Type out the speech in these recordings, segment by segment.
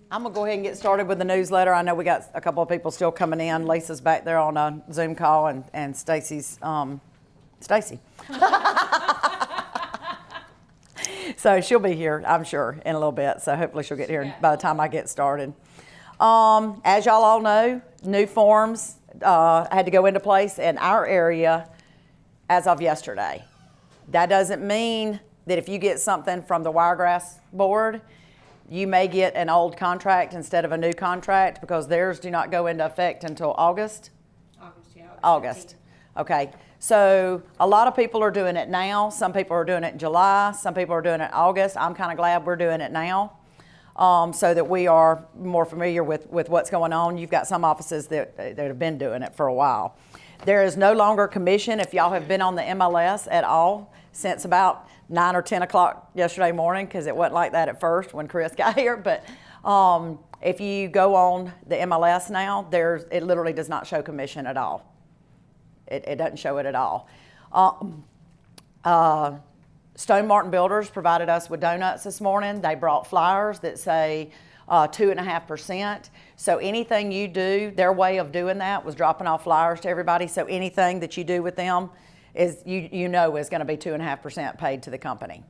I'm going to go ahead and get started with the newsletter. I know we got a couple of people still coming in. Lisa's back there on a Zoom call, and Stacy's, Stacy. So she'll be here, I'm sure, in a little bit. So hopefully she'll get here by the time I get started. As y'all all know, new forms had to go into place in our area as of yesterday. That doesn't mean that if you get something from the Wiregrass board, you may get an old contract instead of a new contract, because theirs do not go into effect until August? August. Okay. So a lot of people are doing it now. Some people are doing it in July. Some people are doing it in August. I'm kind of glad we're doing it now, so that we are more familiar with what's going on. You've got some offices that have been doing it for a while. There is no longer commission if y'all have been on the MLS at all since about 9 or 10 o'clock yesterday morning, because it wasn't like that at first when Chris got here. But if you go on the MLS now, it literally does not show commission at all. It doesn't show it at all. Stone Martin Builders provided us with donuts this morning. They brought flyers that say 2.5%. So anything you do, their way of doing that was dropping off flyers to everybody. So anything that you do with them is you know is going to be 2.5% paid to the company.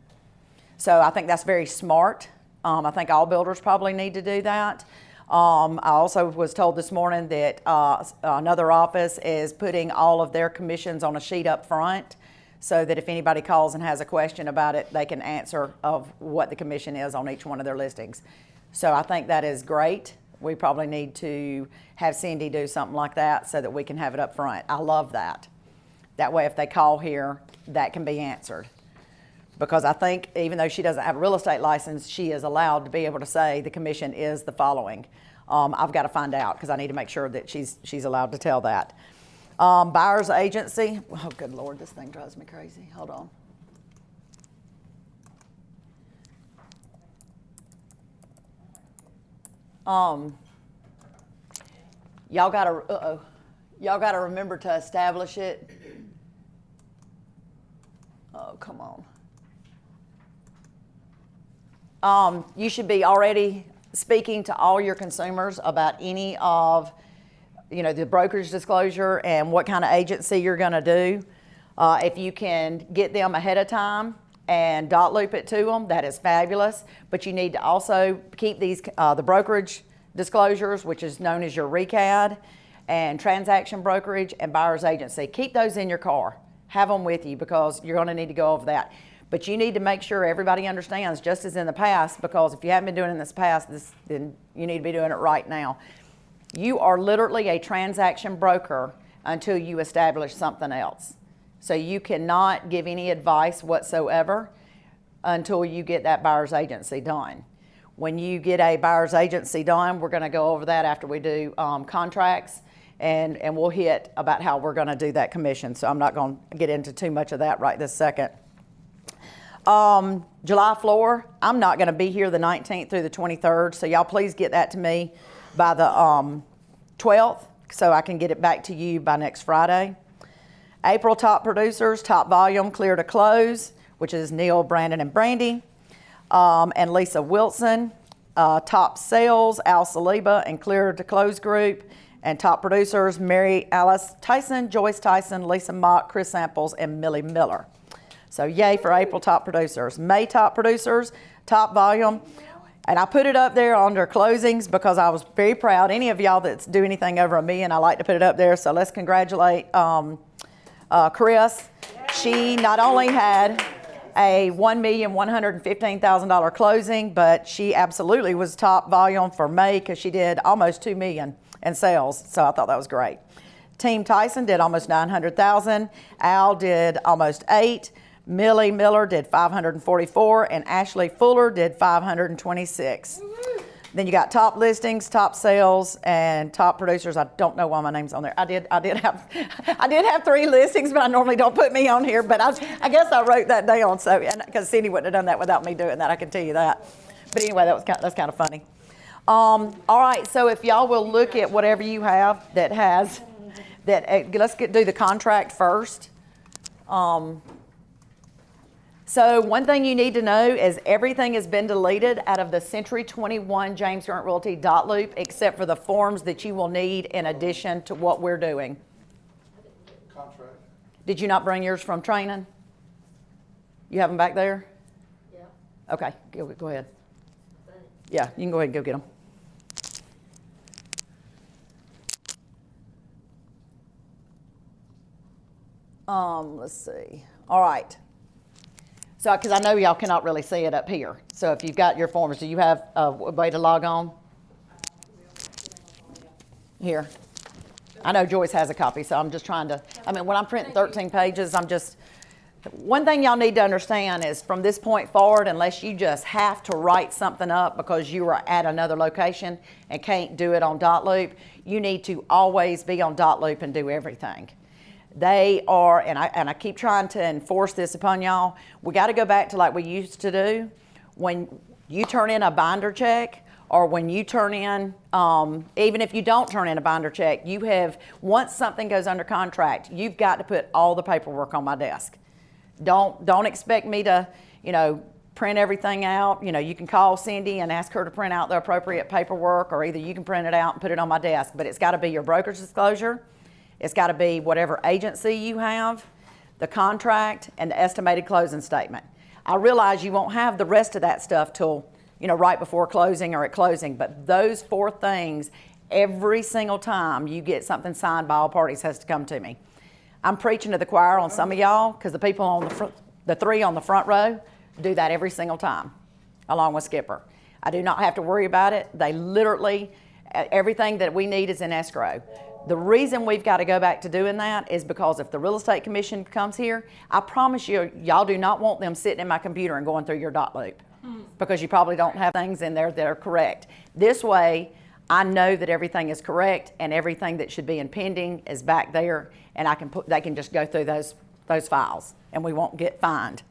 So I think that's very smart. I think all builders probably need to do that. I also was told this morning that another office is putting all of their commissions on a sheet up front, so that if anybody calls and has a question about it, they can answer of what the commission is on each one of their listings. So I think that is great. We probably need to have Cindy do something like that so that we can have it up front. I love that. That way, if they call here, that can be answered. Because I think even though she doesn't have a real estate license, she is allowed to be able to say the commission is the following. I've got to find out, because I need to make sure that she's allowed to tell that. Buyer's agency. Oh, good Lord, this thing drives me crazy. Hold on. Y'all gotta remember to establish it. Oh, come on. You should be already speaking to all your consumers about any of, the brokerage disclosure and what kind of agency you're going to do. If you can get them ahead of time and dot loop it to them, that is fabulous. But you need to also keep these the brokerage disclosures, which is known as your RECAD, and transaction brokerage and buyer's agency. Keep those in your car. Have them with you, because you're going to need to go over that. But you need to make sure everybody understands, just as in the past, because if you haven't been doing it in this past, then you need to be doing it right now. You are literally a transaction broker until you establish something else. So you cannot give any advice whatsoever until you get that buyer's agency done. When you get a buyer's agency done, we're going to go over that after we do contracts, and we'll hit about how we're going to do that commission. So I'm not going to get into too much of that right this second. July floor, I'm not going to be here the 19th through the 23rd, so y'all please get that to me by the 12th, so I can get it back to you by next Friday. April top producers, top volume, clear to close, which is Neil, Brandon, and Brandy, and Lisa Wilson. Top sales, Al Saliba and clear to close group, and top producers, Mary Alice Tyson, Joyce Tyson, Lisa Mock, Chris Samples, and Millie Miller. So yay for April top producers. May top producers, top volume. And I put it up there under closings because I was very proud. Any of y'all that do anything over $1 million, I like to put it up there. So let's congratulate Chris. She not only had a $1,115,000 closing, but she absolutely was top volume for May, because she did almost $2 million in sales. So I thought that was great. Team Tyson did almost $900,000. Al did almost $8 million. Millie Miller did $544,000, and Ashley Fuller did $526,000. Then you got top listings, top sales, and top producers. I don't know why my name's on there. I did have 3 listings, but I normally don't put me on here. But I guess I wrote that down, so because Cindy wouldn't have done that without me doing that. I can tell you that. But anyway, that's kind of funny. All right, so if y'all will look at whatever you have that has that. Let's do the contract first. So one thing you need to know is everything has been deleted out of the C21 James Grant Realty dot loop except for the forms that you will need in addition to what we're doing. Contract. Did you not bring yours from training? You have them back there? Yeah. Okay, go ahead. Yeah, you can go ahead and go get them. Let's see. All right. So, because I know y'all cannot really see it up here. So if you've got your forms, do you have a way to log on? Here. I know Joyce has a copy, so I'm just trying to, when I'm printing 13 pages, one thing y'all need to understand is from this point forward, unless you just have to write something up because you are at another location and can't do it on dot loop, you need to always be on dot loop and do everything. They are, and I keep trying to enforce this upon y'all, we got to go back to like we used to do. When you turn in a binder check, or when you turn in, even if you don't turn in a binder check, you have, once something goes under contract, you've got to put all the paperwork on my desk. Don't expect me to, print everything out. You can call Cindy and ask her to print out the appropriate paperwork, or either you can print it out and put it on my desk, but it's got to be your broker's disclosure. It's got to be whatever agency you have, the contract, and the estimated closing statement. I realize you won't have the rest of that stuff till, right before closing or at closing, but those 4 things, every single time you get something signed by all parties has to come to me. I'm preaching to the choir on some of y'all because the people on the 3 on the front row do that every single time, along with Skipper. I do not have to worry about it. They literally, everything that we need is in escrow. The reason we've got to go back to doing that is because if the real estate commission comes here, I promise you, y'all do not want them sitting in my computer and going through your dot loop because you probably don't have things in there that are correct. This way, I know that everything is correct and everything that should be in pending is back there, and they can just go through those files and we won't get fined.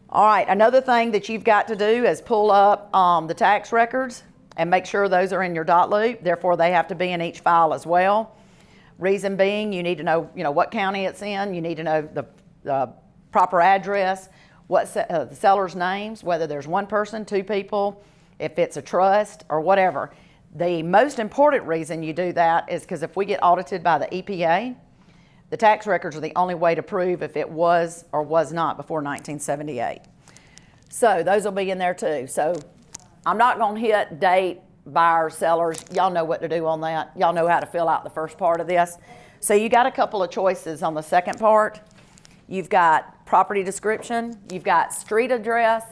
All right, another thing that you've got to do is pull up the tax records and make sure those are in your dot loop. Therefore, they have to be in each file as well. Reason being, you need to know, what county it's in. You need to know the proper address, what the seller's names, whether there's 1 person, 2 people, if it's a trust or whatever. The most important reason you do that is because if we get audited by the EPA, the tax records are the only way to prove if it was or was not before 1978. So those will be in there too. So I'm not going to hit date, buyers, sellers. Y'all know what to do on that. Y'all know how to fill out the first part of this. So you got a couple of choices on the second part. You've got property description, you've got street address,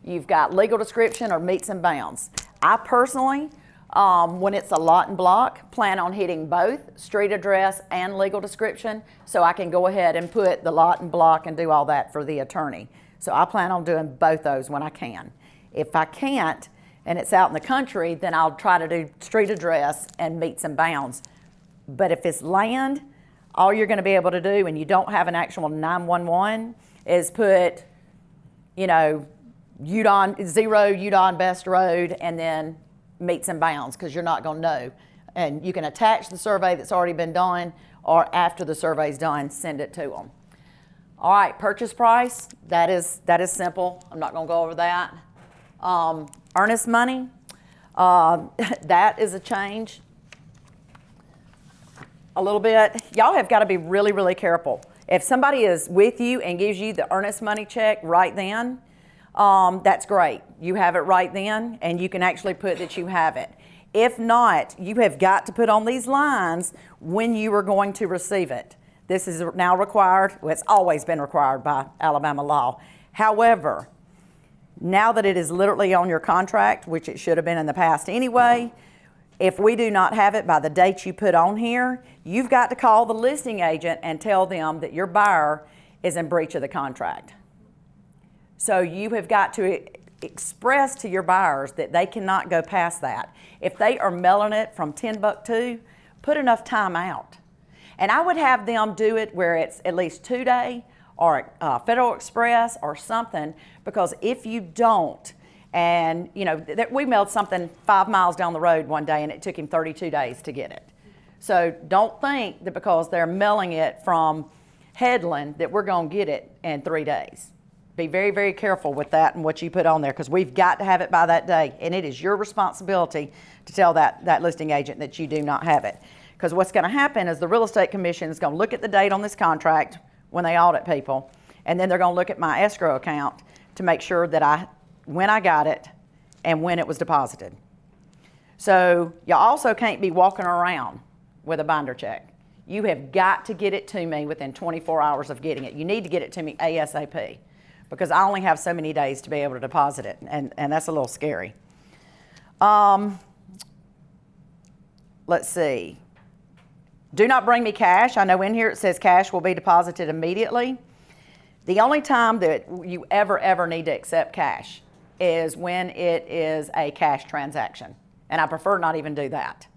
you've got legal description or meets and bounds. I personally, when it's a lot and block, plan on hitting both street address and legal description so I can go ahead and put the lot and block and do all that for the attorney. So I plan on doing both those when I can. If I can't, and it's out in the country, then I'll try to do street address and meets and bounds. But if it's land, all you're going to be able to do, and you don't have an actual 911, is put, Udon Best Road, and then meets and bounds, because you're not going to know. And you can attach the survey that's already been done, or after the survey's done, send it to them. All right, purchase price, that is simple. I'm not going to go over that. Earnest money, that is a change a little bit. Y'all have got to be really, really careful. If somebody is with you and gives you the earnest money check right then, that's great. You have it right then, and you can actually put that you have it. If not, you have got to put on these lines when you are going to receive it. This is now required. Well, it's always been required by Alabama law. However, now that it is literally on your contract, which it should have been in the past anyway, if we do not have it by the date you put on here, you've got to call the listing agent and tell them that your buyer is in breach of the contract. So you have got to express to your buyers that they cannot go past that. If they are mailing it from Timbuktu, put enough time out. And I would have them do it where it's at least 2-day or Federal Express or something, because if you don't, and we mailed something 5 miles down the road one day and it took him 32 days to get it. So don't think that because they're mailing it from Headland that we're going to get it in 3 days. Be very, very careful with that and what you put on there, because we've got to have it by that day, and it is your responsibility to tell that listing agent that you do not have it. Because what's going to happen is the real estate commission is going to look at the date on this contract when they audit people, and then they're going to look at my escrow account to make sure that when I got it and when it was deposited. So you also can't be walking around with a binder check. You have got to get it to me within 24 hours of getting it. You need to get it to me ASAP, because I only have so many days to be able to deposit it, and that's a little scary. Let's see. Do not bring me cash. I know in here it says cash will be deposited immediately. The only time that you ever need to accept cash is when it is a cash transaction, and I prefer not even do that.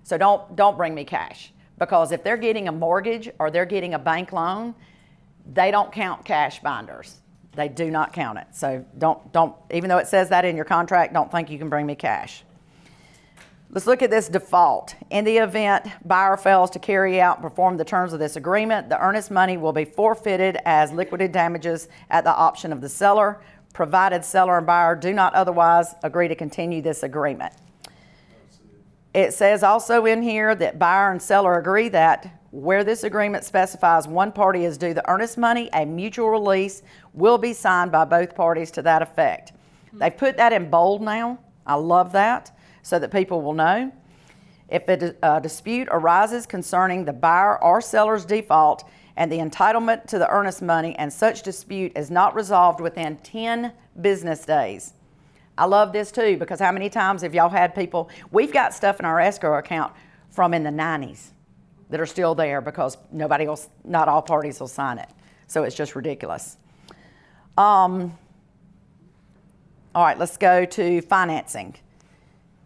So don't bring me cash, because if they're getting a mortgage or they're getting a bank loan, they don't count cash binders. They do not count it. So don't, even though it says that in your contract, don't think you can bring me cash. Let's look at this default. In the event buyer fails to carry out and perform the terms of this agreement, the earnest money will be forfeited as liquidated damages at the option of the seller, provided seller and buyer do not otherwise agree to continue this agreement. It says also in here that buyer and seller agree that where this agreement specifies one party is due the earnest money, a mutual release will be signed by both parties to that effect. They put that in bold now. I love that, so that people will know. If a dispute arises concerning the buyer or seller's default and the entitlement to the earnest money, and such dispute is not resolved within 10 business days. I love this too, because how many times have y'all had people, we've got stuff in our escrow account from in the 90s that are still there because not all parties will sign it. So it's just ridiculous. All right, let's go to financing.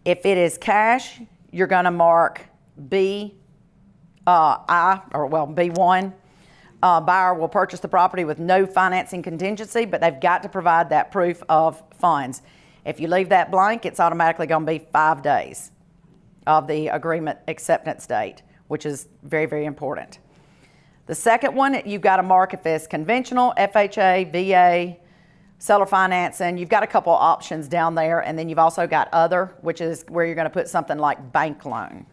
If it is cash, you're going to mark B1. Buyer will purchase the property with no financing contingency, but they've got to provide that proof of funds. If you leave that blank, it's automatically going to be 5 days of the agreement acceptance date, which is very, very important. The second one, you've got to mark if it's conventional, FHA, VA, seller financing. You've got a couple of options down there, and then you've also got other, which is where you're going to put something like bank loan.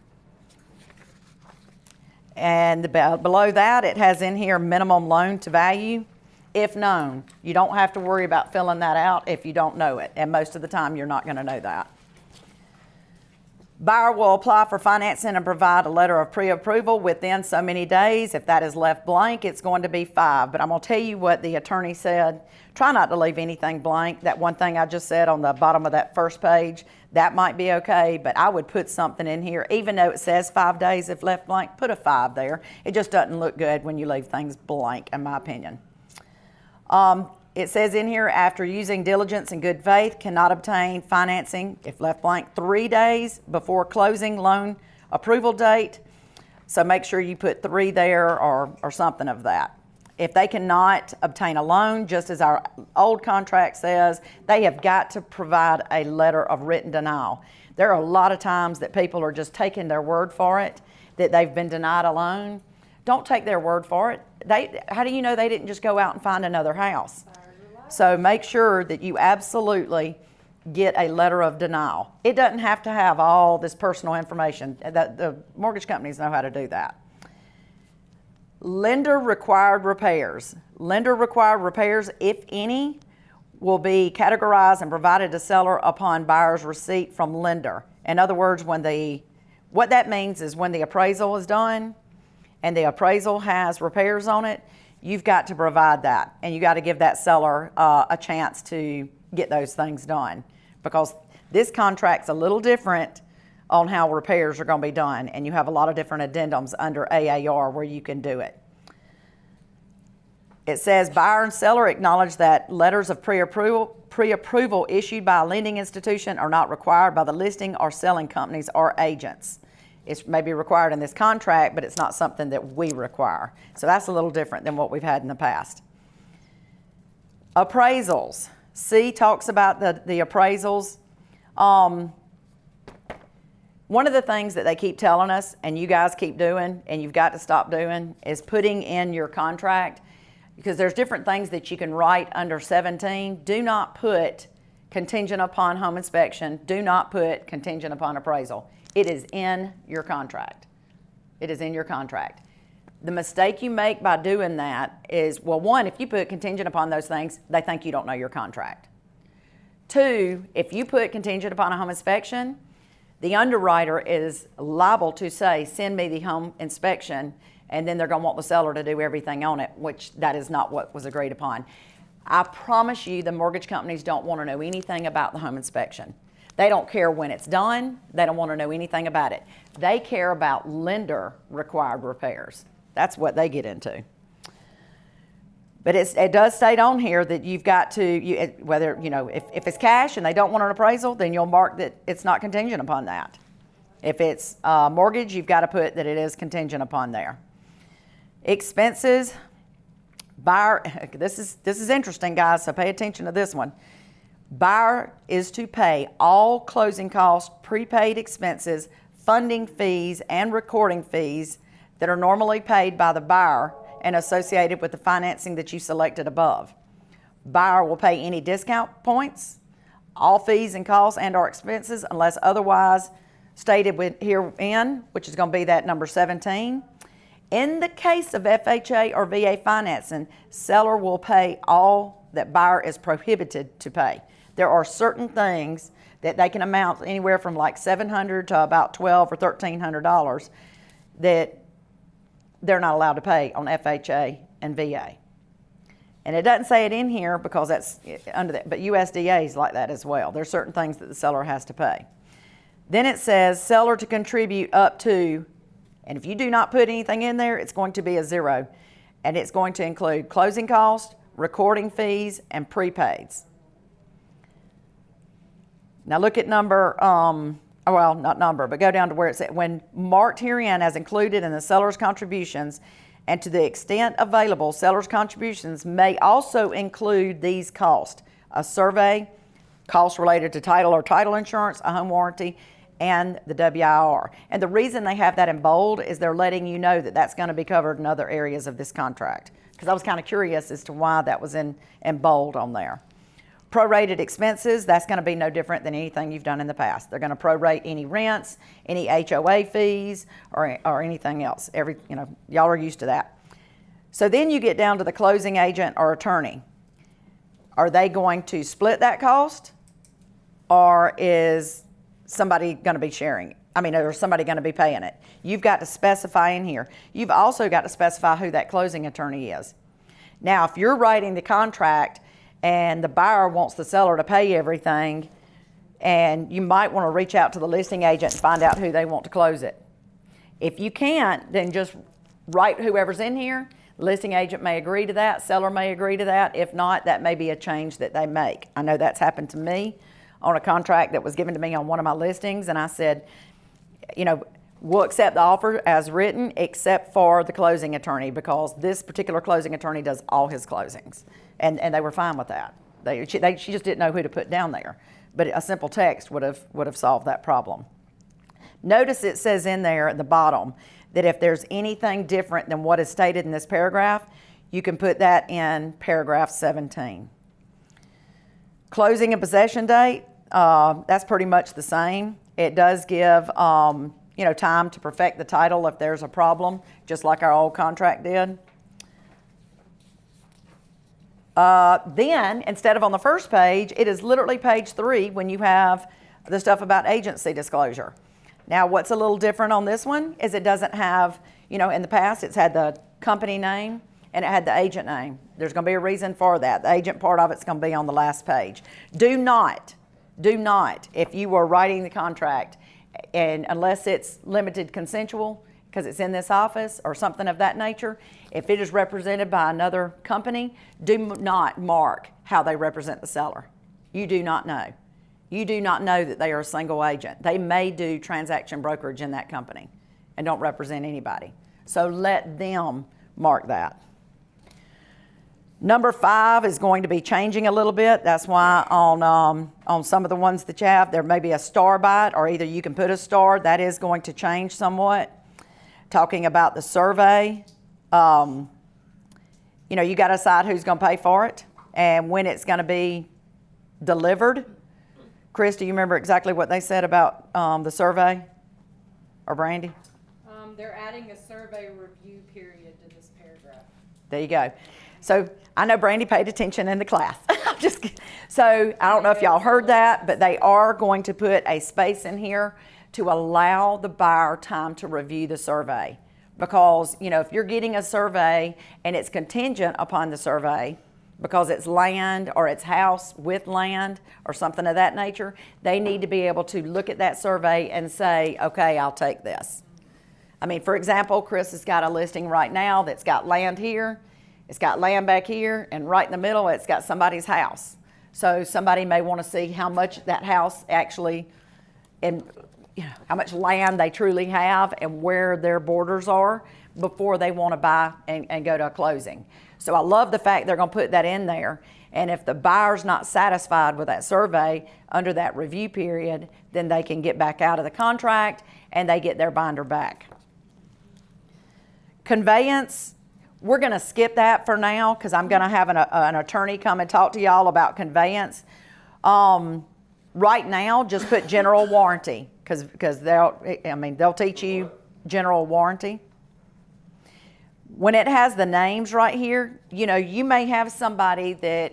And below that, it has in here minimum loan to value, if known. You don't have to worry about filling that out if you don't know it, and most of the time you're not going to know that. Buyer will apply for financing and provide a letter of pre-approval within so many days. If that is left blank, it's going to be 5. But I'm going to tell you what the attorney said. Try not to leave anything blank. That one thing I just said on the bottom of that first page, that might be okay, but I would put something in here. Even though it says 5 days if left blank, put a 5 there. It just doesn't look good when you leave things blank, in my opinion. It says in here, after using diligence and good faith, cannot obtain financing, if left blank, 3 days before closing loan approval date. So make sure you put 3 there or something of that. If they cannot obtain a loan, just as our old contract says, they have got to provide a letter of written denial. There are a lot of times that people are just taking their word for it, that they've been denied a loan. Don't take their word for it. How do you know they didn't just go out and find another house? So make sure that you absolutely get a letter of denial. It doesn't have to have all this personal information. The mortgage companies know how to do that. Lender required repairs. Lender required repairs, if any, will be categorized and provided to seller upon buyer's receipt from lender. In other words, what that means is when the appraisal is done and the appraisal has repairs on it, you've got to provide that, and you got to give that seller a chance to get those things done, because this contract's a little different on how repairs are going to be done, and you have a lot of different addendums under AAR where you can do it. It says buyer and seller acknowledge that letters of pre-approval issued by a lending institution are not required by the listing or selling companies or agents. It may be required in this contract, but it's not something that we require. So that's a little different than what we've had in the past. Appraisals. C talks about the appraisals. One of the things that they keep telling us, and you guys keep doing, and you've got to stop doing, is putting in your contract, because there's different things that you can write under 17. Do not put contingent upon home inspection. Do not put contingent upon appraisal. It is in your contract. It is in your contract. The mistake you make by doing that is, well, one, if you put contingent upon those things, they think you don't know your contract. Two, if you put contingent upon a home inspection, the underwriter is liable to say, send me the home inspection, and then they're going to want the seller to do everything on it, which that is not what was agreed upon. I promise you the mortgage companies don't want to know anything about the home inspection. They don't care when it's done. They don't want to know anything about it. They care about lender required repairs. That's what they get into. But it does state on here that you've got to, if it's cash and they don't want an appraisal, then you'll mark that it's not contingent upon that. If it's mortgage, you've got to put that it is contingent upon there. Expenses, buyer, this is interesting, guys, so pay attention to this one. Buyer is to pay all closing costs, prepaid expenses, funding fees, and recording fees that are normally paid by the buyer and associated with the financing that you selected above. Buyer will pay any discount points, all fees and costs and/or expenses unless otherwise stated herein, which is going to be that number 17. In the case of FHA or VA financing, seller will pay all that buyer is prohibited to pay. There are certain things that they can amount anywhere from like $700 to about $1,200 or $1,300 that they're not allowed to pay on FHA and VA. And it doesn't say it in here because that's under that, but USDA is like that as well. There's certain things that the seller has to pay. Then it says seller to contribute up to, and if you do not put anything in there, it's going to be a zero. And it's going to include closing costs, recording fees, and prepaids. Now look at number, not number, but go down to where it says, when marked herein as included in the seller's contributions, and to the extent available, seller's contributions may also include these costs: a survey, costs related to title or title insurance, a home warranty, and the WIR. And the reason they have that in bold is they're letting you know that that's going to be covered in other areas of this contract. Because I was kind of curious as to why that was in bold on there. Prorated expenses, that's going to be no different than anything you've done in the past. They're going to prorate any rents, any HOA fees, or anything else. Y'all are used to that. So then you get down to the closing agent or attorney. Are they going to split that cost, or is somebody going to be sharing it? Or somebody going to be paying it? You've got to specify in here. You've also got to specify who that closing attorney is. Now, if you're writing the contract and the buyer wants the seller to pay everything, and you might want to reach out to the listing agent and find out who they want to close it. If you can't, then just write whoever's in here. Listing agent may agree to that, seller may agree to that. If not, that may be a change that they make. I know that's happened to me on a contract that was given to me on one of my listings, and I said, we'll accept the offer as written except for the closing attorney, because this particular closing attorney does all his closings. And they were fine with that. She just didn't know who to put down there. But a simple text would have solved that problem. Notice it says in there at the bottom that if there's anything different than what is stated in this paragraph, you can put that in paragraph 17. Closing and possession date, that's pretty much the same. It does give time to perfect the title if there's a problem, just like our old contract did. Then, instead of on the first page, it is literally page 3 when you have the stuff about agency disclosure. Now, what's a little different on this one is it doesn't have, in the past it's had the company name and it had the agent name. There's going to be a reason for that. The agent part of it's going to be on the last page. Do not, if you were writing the contract, and unless it's limited consensual, because it's in this office or something of that nature, if it is represented by another company, do not mark how they represent the seller. You do not know. You do not know that they are a single agent. They may do transaction brokerage in that company and don't represent anybody. So let them mark that. Number 5 is going to be changing a little bit. That's why on some of the ones that you have, there may be a star by it, or either you can put a star. That is going to change somewhat. Talking about the survey, you got to decide who's going to pay for it and when it's going to be delivered. Chris, do you remember exactly what they said about the survey? Or Brandy? They're adding a survey review period to this paragraph. There you go. So I know Brandy paid attention in the class. So I don't know if y'all heard that, but they are going to put a space in here to allow the buyer time to review the survey. Because, if you're getting a survey and it's contingent upon the survey, because it's land or it's house with land or something of that nature, they need to be able to look at that survey and say, okay, I'll take this. I mean, for example, Chris has got a listing right now that's got land here, it's got land back here, and right in the middle it's got somebody's house. So somebody may want to see how much that house actually, and how much land they truly have and where their borders are before they want to buy and go to a closing. So I love the fact they're going to put that in there. And if the buyer's not satisfied with that survey under that review period, then they can get back out of the contract and they get their binder back. Conveyance, we're going to skip that for now because I'm going to have an attorney come and talk to y'all about conveyance. Right now, just put general warranty because they'll teach you general warranty. When it has the names right here, you may have somebody that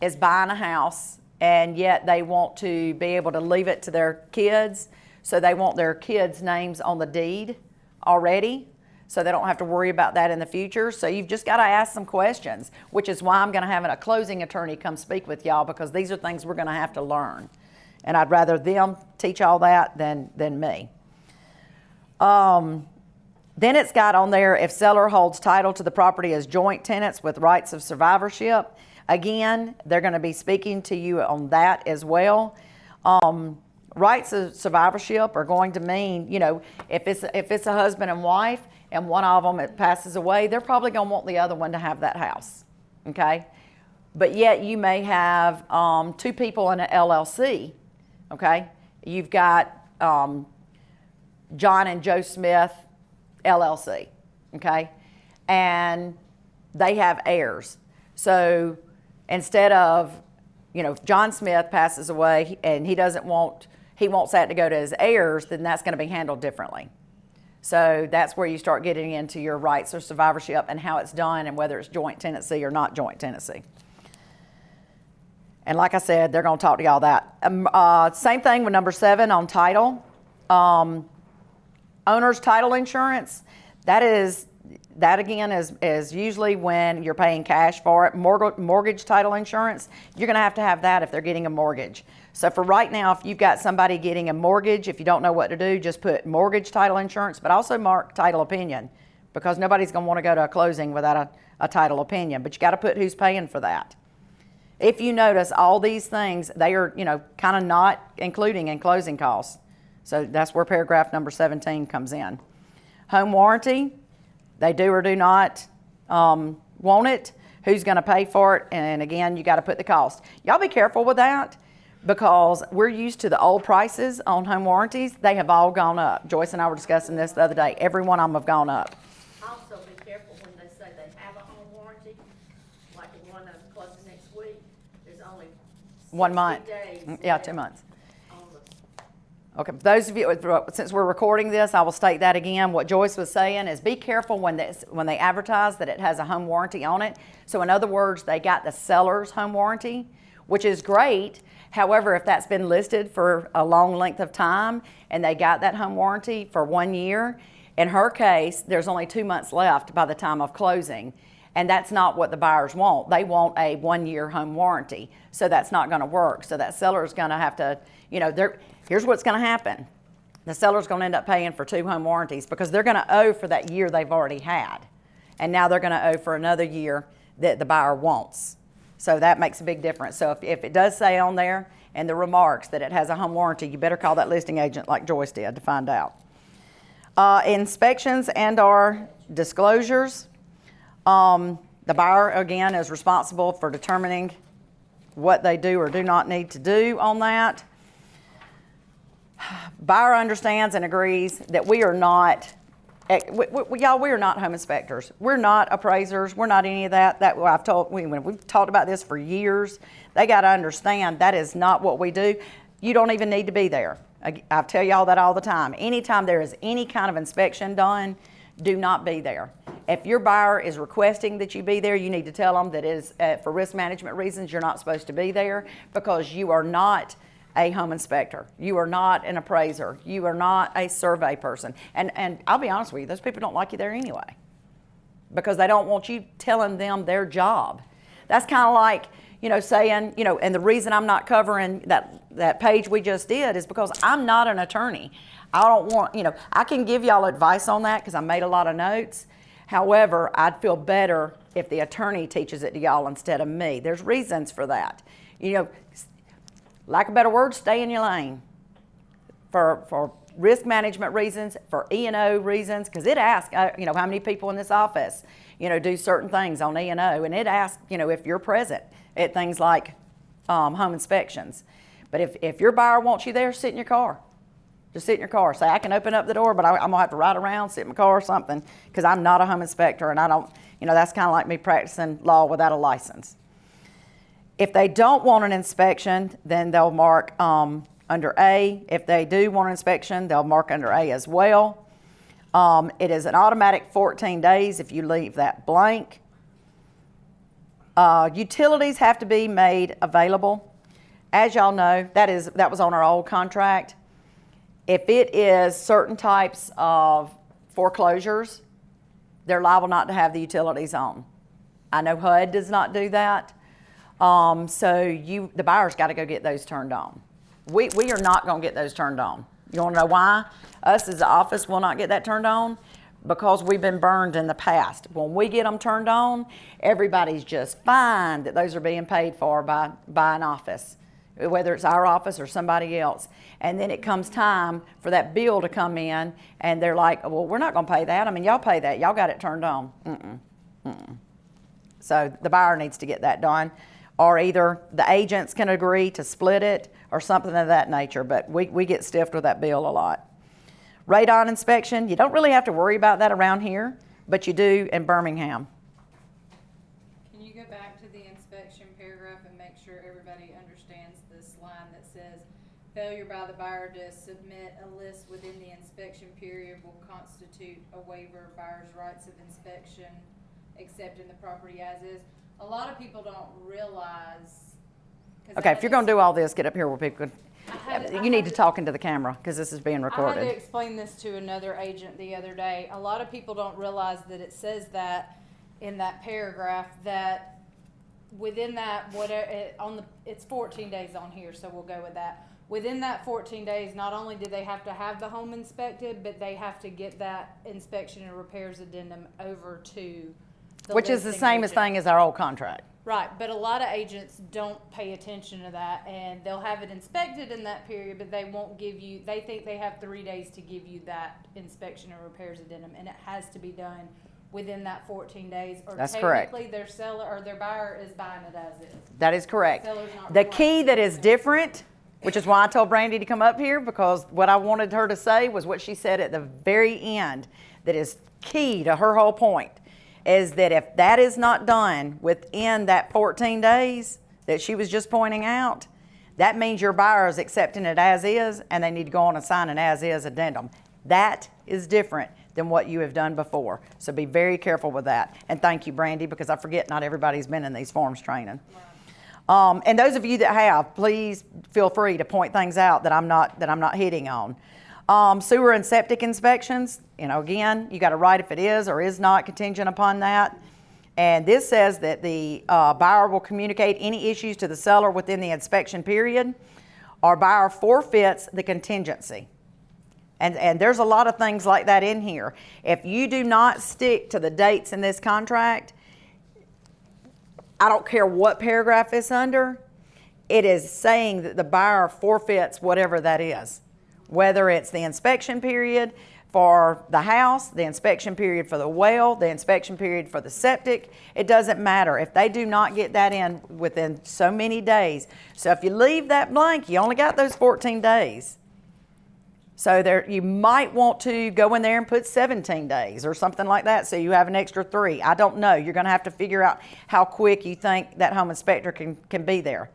is buying a house and yet they want to be able to leave it to their kids. So they want their kids' names on the deed already, so they don't have to worry about that in the future. So you've just got to ask some questions, which is why I'm going to have a closing attorney come speak with y'all, because these are things we're going to have to learn. And I'd rather them teach all that than me. Then it's got on there, if seller holds title to the property as joint tenants with rights of survivorship. Again, they're going to be speaking to you on that as well. Rights of survivorship are going to mean, if it's a husband and wife and one of them passes away, they're probably going to want the other one to have that house, okay? But yet you may have two people in an LLC, okay? You've got John and Joe Smith LLC, okay? And they have heirs. So instead of, if John Smith passes away and he wants that to go to his heirs, then that's going to be handled differently. So that's where you start getting into your rights or survivorship and how it's done and whether it's joint tenancy or not joint tenancy. And like I said, they're going to talk to y'all that. Same thing with number 7 on title. Owner's title insurance, that again is usually when you're paying cash for it. Mortgage title insurance, you're going to have that if they're getting a mortgage. So for right now, if you've got somebody getting a mortgage, if you don't know what to do, just put mortgage title insurance, but also mark title opinion, because nobody's going to want to go to a closing without a title opinion. But you got to put who's paying for that. If you notice all these things, they are kind of not including in closing costs. So that's where paragraph number 17 comes in. Home warranty, they do or do not want it. Who's going to pay for it? And again, you got to put the cost. Y'all be careful with that, because we're used to the old prices on home warranties. They have all gone up. Joyce and I were discussing this the other day. Every one of them have gone up. Also, be careful when they say they have a home warranty, like the one that's closing next week. There's only 1 month. 60 days. Yeah, 2 months. On the Okay, for those of you, since we're recording this, I will state that again. What Joyce was saying is be careful when they advertise that it has a home warranty on it. So in other words, they got the seller's home warranty, which is great. However, if that's been listed for a long length of time and they got that home warranty for 1 year, in her case, there's only 2 months left by the time of closing. And that's not what the buyers want. They want a 1 year home warranty. So that's not going to work. So that seller is going to have to, here's what's going to happen. The seller's going to end up paying for 2 home warranties because they're going to owe for that year they've already had. And now they're going to owe for another year that the buyer wants. So that makes a big difference. So if it does say on there in the remarks that it has a home warranty, you better call that listing agent like Joyce did to find out. Inspections and or disclosures. The buyer, again, is responsible for determining what they do or do not need to do on that. Buyer understands and agrees that we are not Y'all, we are not home inspectors. We're not appraisers. We're not any of that. We've talked about this for years. They got to understand that is not what we do. You don't even need to be there. I tell y'all that all the time. Anytime there is any kind of inspection done, do not be there. If your buyer is requesting that you be there, you need to tell them that it is for risk management reasons, you're not supposed to be there, because you are not a home inspector. You are not an appraiser. You are not a survey person. And I'll be honest with you, those people don't like you there anyway, because they don't want you telling them their job. That's kind of like, saying, and the reason I'm not covering that page we just did is because I'm not an attorney. I don't want, I can give y'all advice on that because I made a lot of notes. However, I'd feel better if the attorney teaches it to y'all instead of me. There's reasons for that. Lack of better words, stay in your lane. For risk management reasons, for E&O reasons, because it asks, how many people in this office, do certain things on E&O, and it asks, if you're present at things like home inspections. But if your buyer wants you there, sit in your car. Just sit in your car. Say, I can open up the door, but I'm going to have to ride around, sit in my car or something, because I'm not a home inspector, and I don't, that's kind of like me practicing law without a license. If they don't want an inspection, then they'll mark under A. If they do want an inspection, they'll mark under A as well. It is an automatic 14 days if you leave that blank. Utilities have to be made available. As y'all know, that was on our old contract. If it is certain types of foreclosures, they're liable not to have the utilities on. I know HUD does not do that. So the buyer's got to go get those turned on. We are not going to get those turned on. You want to know why? Us as the office will not get that turned on because we've been burned in the past. When we get them turned on, everybody's just fine that those are being paid for by an office, whether it's our office or somebody else. And then it comes time for that bill to come in, and they're like, well, we're not going to pay that. I mean, y'all pay that. Y'all got it turned on. So the buyer needs to get that done. Or either the agents can agree to split it or something of that nature, but we get stiffed with that bill a lot. Radon inspection, you don't really have to worry about that around here, but you do in Birmingham. Can you go back to the inspection paragraph and make sure everybody understands this line that says, failure by the buyer to submit a list within the inspection period will constitute a waiver of buyer's rights of inspection, except in the property as is. A lot of people don't realize. Okay, if you're going to do all this, get up here where people you need to talk into the camera because this is being recorded. I had to explain this to another agent the other day. A lot of people don't realize that it says that in that paragraph that within that, it's 14 days on here, so we'll go with that. Within that 14 days, not only do they have to have the home inspected, but they have to get that inspection and repairs addendum over to the which is the same thing as our old contract. Right, but a lot of agents don't pay attention to that, and they'll have it inspected in that period, but they won't give you, they think they have 3 days to give you that inspection and repairs addendum, and it has to be done within that 14 days, or That's correct. technically their seller or their buyer is buying it as is. That is correct. Seller's not The required key to that do is that. different, which is why I told Brandy to come up here, because what I wanted her to say was what she said at the very end, that is key to her whole point, is that if that is not done within that 14 days that she was just pointing out, that means your buyer is accepting it as is, and they need to go on and sign an as is addendum. That is different than what you have done before. So be very careful with that. And thank you, Brandy, because I forget not everybody's been in these forms training. And those of you that have, please feel free to point things out that I'm not hitting on. Sewer and septic inspections, again, you got to write if it is or is not contingent upon that. And this says that the buyer will communicate any issues to the seller within the inspection period, or buyer forfeits the contingency. And there's a lot of things like that in here. If you do not stick to the dates in this contract, I don't care what paragraph it's under, it is saying that the buyer forfeits whatever that is. Whether it's the inspection period for the house, the inspection period for the well, the inspection period for the septic, it doesn't matter. If they do not get that in within so many days. So if you leave that blank, you only got those 14 days. So there, you might want to go in there and put 17 days or something like that, so you have an extra 3. I don't know. You're going to have to figure out how quick you think that home inspector can be there.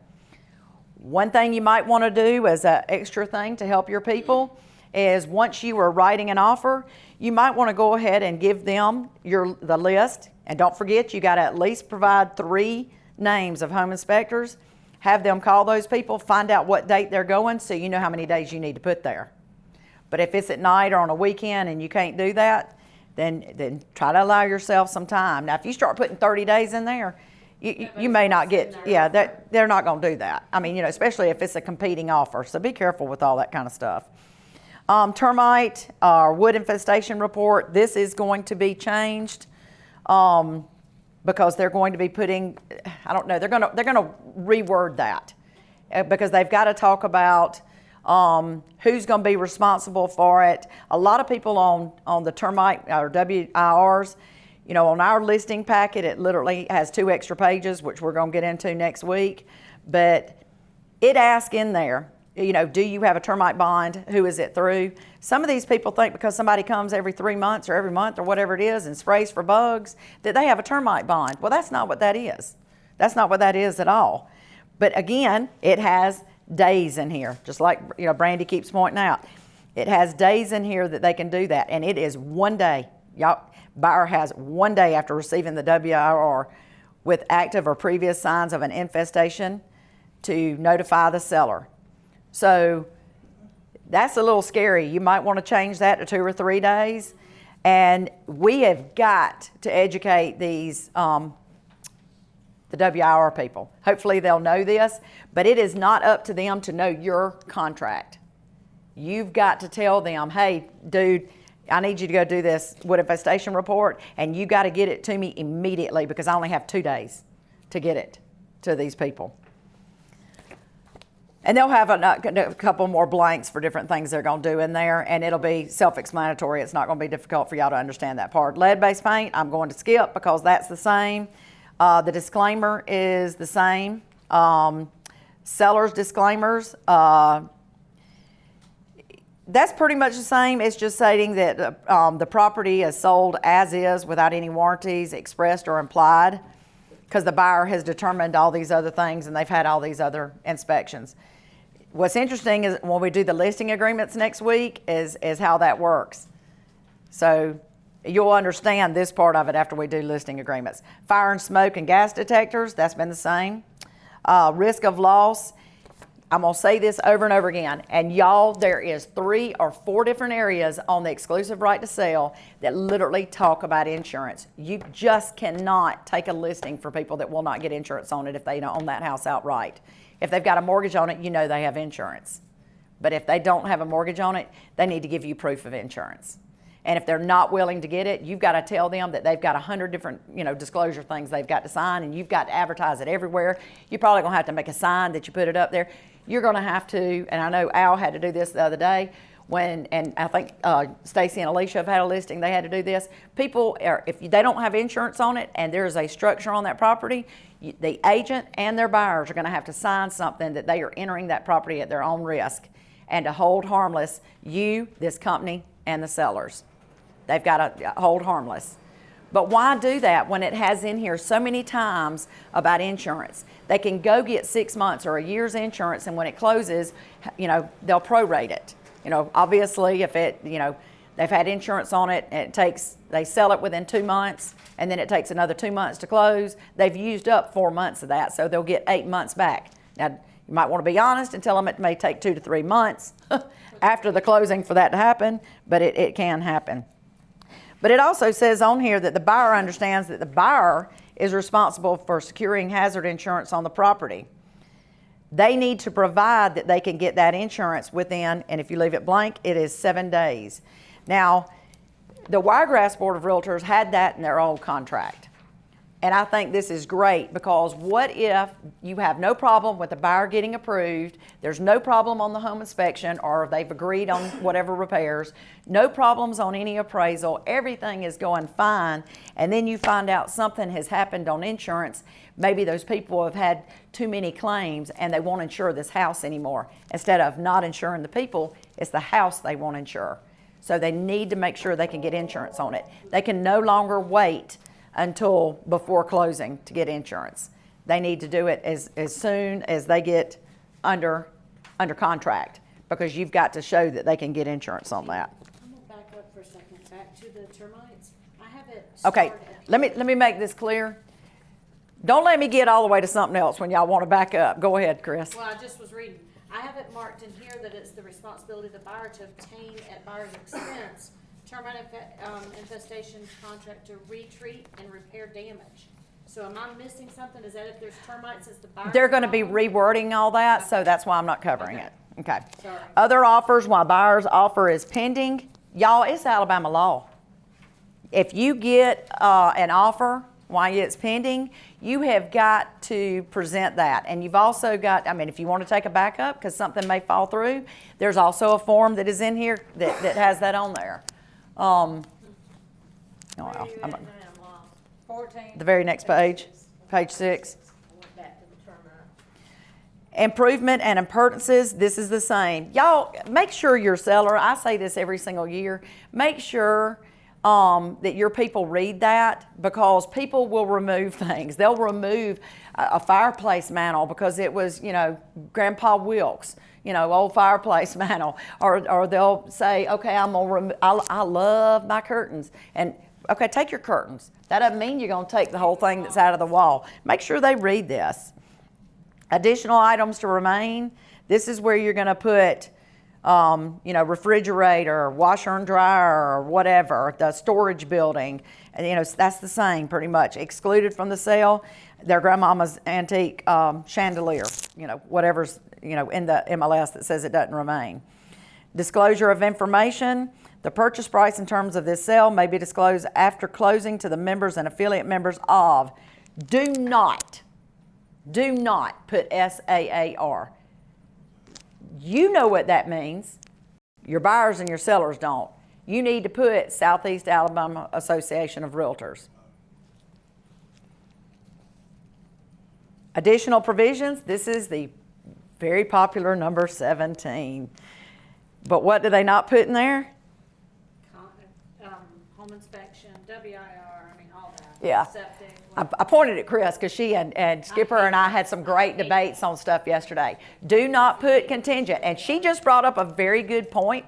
One thing you might want to do as an extra thing to help your people is once you are writing an offer, you might want to go ahead and give them the list. And don't forget, you got to at least provide 3 names of home inspectors. Have them call those people, find out what date they're going, so you know how many days you need to put there. But if it's at night or on a weekend and you can't do that, then try to allow yourself some time. Now, if you start putting 30 days in there, you may not get, they're not going to do that. I mean, especially if it's a competing offer. So be careful with all that kind of stuff. Termite or wood infestation report, this is going to be changed because they're going to be putting, I don't know, they're going to reword that because they've got to talk about who's going to be responsible for it. A lot of people on the termite or WIRs, on our listing packet, it literally has 2 extra pages, which we're going to get into next week. But it asks in there, do you have a termite bond? Who is it through? Some of these people think because somebody comes every 3 months or every month or whatever it is and sprays for bugs that they have a termite bond. Well, that's not what that is. That's not what that is at all. But again, it has days in here, just like Brandy keeps pointing out. It has days in here that they can do that, and it is 1 day. Buyer has 1 day after receiving the WIR with active or previous signs of an infestation to notify the seller. So that's a little scary. You might want to change that to 2 or 3 days, and we have got to educate these the WIR people. Hopefully they'll know this, but it is not up to them to know your contract. You've got to tell them, hey, dude, I need you to go do this wood infestation report, and you got to get it to me immediately because I only have 2 days to get it to these people. And they'll have a couple more blanks for different things they're going to do in there, and it'll be self-explanatory. It's not going to be difficult for y'all to understand that part. Lead-based paint, I'm going to skip because that's the same. The disclaimer is the same. Seller's disclaimers, that's pretty much the same. It's just stating that the property is sold as is without any warranties expressed or implied because the buyer has determined all these other things and they've had all these other inspections. What's interesting is when we do the listing agreements next week is how that works. So you'll understand this part of it after we do listing agreements. Fire and smoke and gas detectors, that's been the same. Risk of loss, I'm going to say this over and over again, and y'all, there is 3 or 4 different areas on the exclusive right to sell that literally talk about insurance. You just cannot take a listing for people that will not get insurance on it if they don't own that house outright. If they've got a mortgage on it, you know they have insurance. But if they don't have a mortgage on it, they need to give you proof of insurance. And if they're not willing to get it, you've got to tell them that they've got 100 different, disclosure things they've got to sign, and you've got to advertise it everywhere. You're probably going to have to make a sign that you put it up there. You're going to have to, and I know Al had to do this the other day, and I think Stacy and Alicia have had a listing, they had to do this. People, if they don't have insurance on it and there's a structure on that property, the agent and their buyers are going to have to sign something that they are entering that property at their own risk and to hold harmless you, this company, and the sellers. They've got to hold harmless. But why do that when it has in here so many times about insurance? They can go get 6 months or a year's insurance, and when it closes, they'll prorate it. Obviously, if they've had insurance on it, and they sell it within 2 months, and then it takes another 2 months to close. They've used up 4 months of that, so they'll get 8 months back. Now, you might want to be honest and tell them it may take 2 to 3 months after the closing for that to happen, but it can happen. But it also says on here that the buyer understands that the buyer is responsible for securing hazard insurance on the property. They need to provide that they can get that insurance within, and if you leave it blank, it is 7 days. Now, the Wiregrass Board of Realtors had that in their old contract. And I think this is great, because what if you have no problem with the buyer getting approved, there's no problem on the home inspection, or they've agreed on whatever repairs, no problems on any appraisal, everything is going fine, and then you find out something has happened on insurance. Maybe those people have had too many claims and they won't insure this house anymore. Instead of not insuring the people, it's the house they won't insure. So they need to make sure they can get insurance on it. They can no longer wait until before closing to get insurance. They need to do it as soon as they get under contract, because you've got to show that they can get insurance on that. I'm gonna back up for a second, back to the termites. I have it Okay, starred at the let me make this clear. Don't let me get all the way to something else when y'all want to back up. Go ahead, Chris. Well, I just was reading. I have it marked in here that it's the responsibility of the buyer to obtain at buyer's expense termite infestation contract to retreat and repair damage. So am I missing something? Is that if there's termites, it's the buyer's They're going to be problem? rewording all that, so that's why I'm not covering Okay. it. Okay. Sorry. Other offers while buyer's offer is pending. Y'all, it's Alabama law. If you get an offer while it's pending, you have got to present that. And you've also got, I mean, if you want to take a backup because something may fall through, there's also a form that is in here that has that on there. Where are you I'm- at now, Mom? 14. The very next page, page 6. I went back to the termite. Improvement and appurtenances, this is the same. Y'all, make sure your seller, I say this every single year, make sure that your people read that, because people will remove things. They'll remove a fireplace mantle because it was, Grandpa Wilkes, old fireplace mantle. Or they'll say, okay, I'm gonna remove, I love my curtains. And okay, take your curtains. That doesn't mean you're gonna take the whole thing that's out of the wall. Make sure they read this. Additional items to remain, this is where you're gonna put refrigerator, washer and dryer, or whatever, the storage building, and that's the same pretty much. Excluded from the sale, their grandmama's antique chandelier, whatever's, in the MLS that says it doesn't remain. Disclosure of information, the purchase price in terms of this sale may be disclosed after closing to the members and affiliate members of. Do not put SAAR. You know what that means. Your buyers and your sellers don't. You need to put Southeast Alabama Association of Realtors. Additional provisions, this is the very popular number 17. But what do they not put in there? home inspection, WIR, all that. Yeah. Septic. I pointed at Chris because she and Skipper and I had some great debates on stuff yesterday. Do not put contingent. And she just brought up a very good point.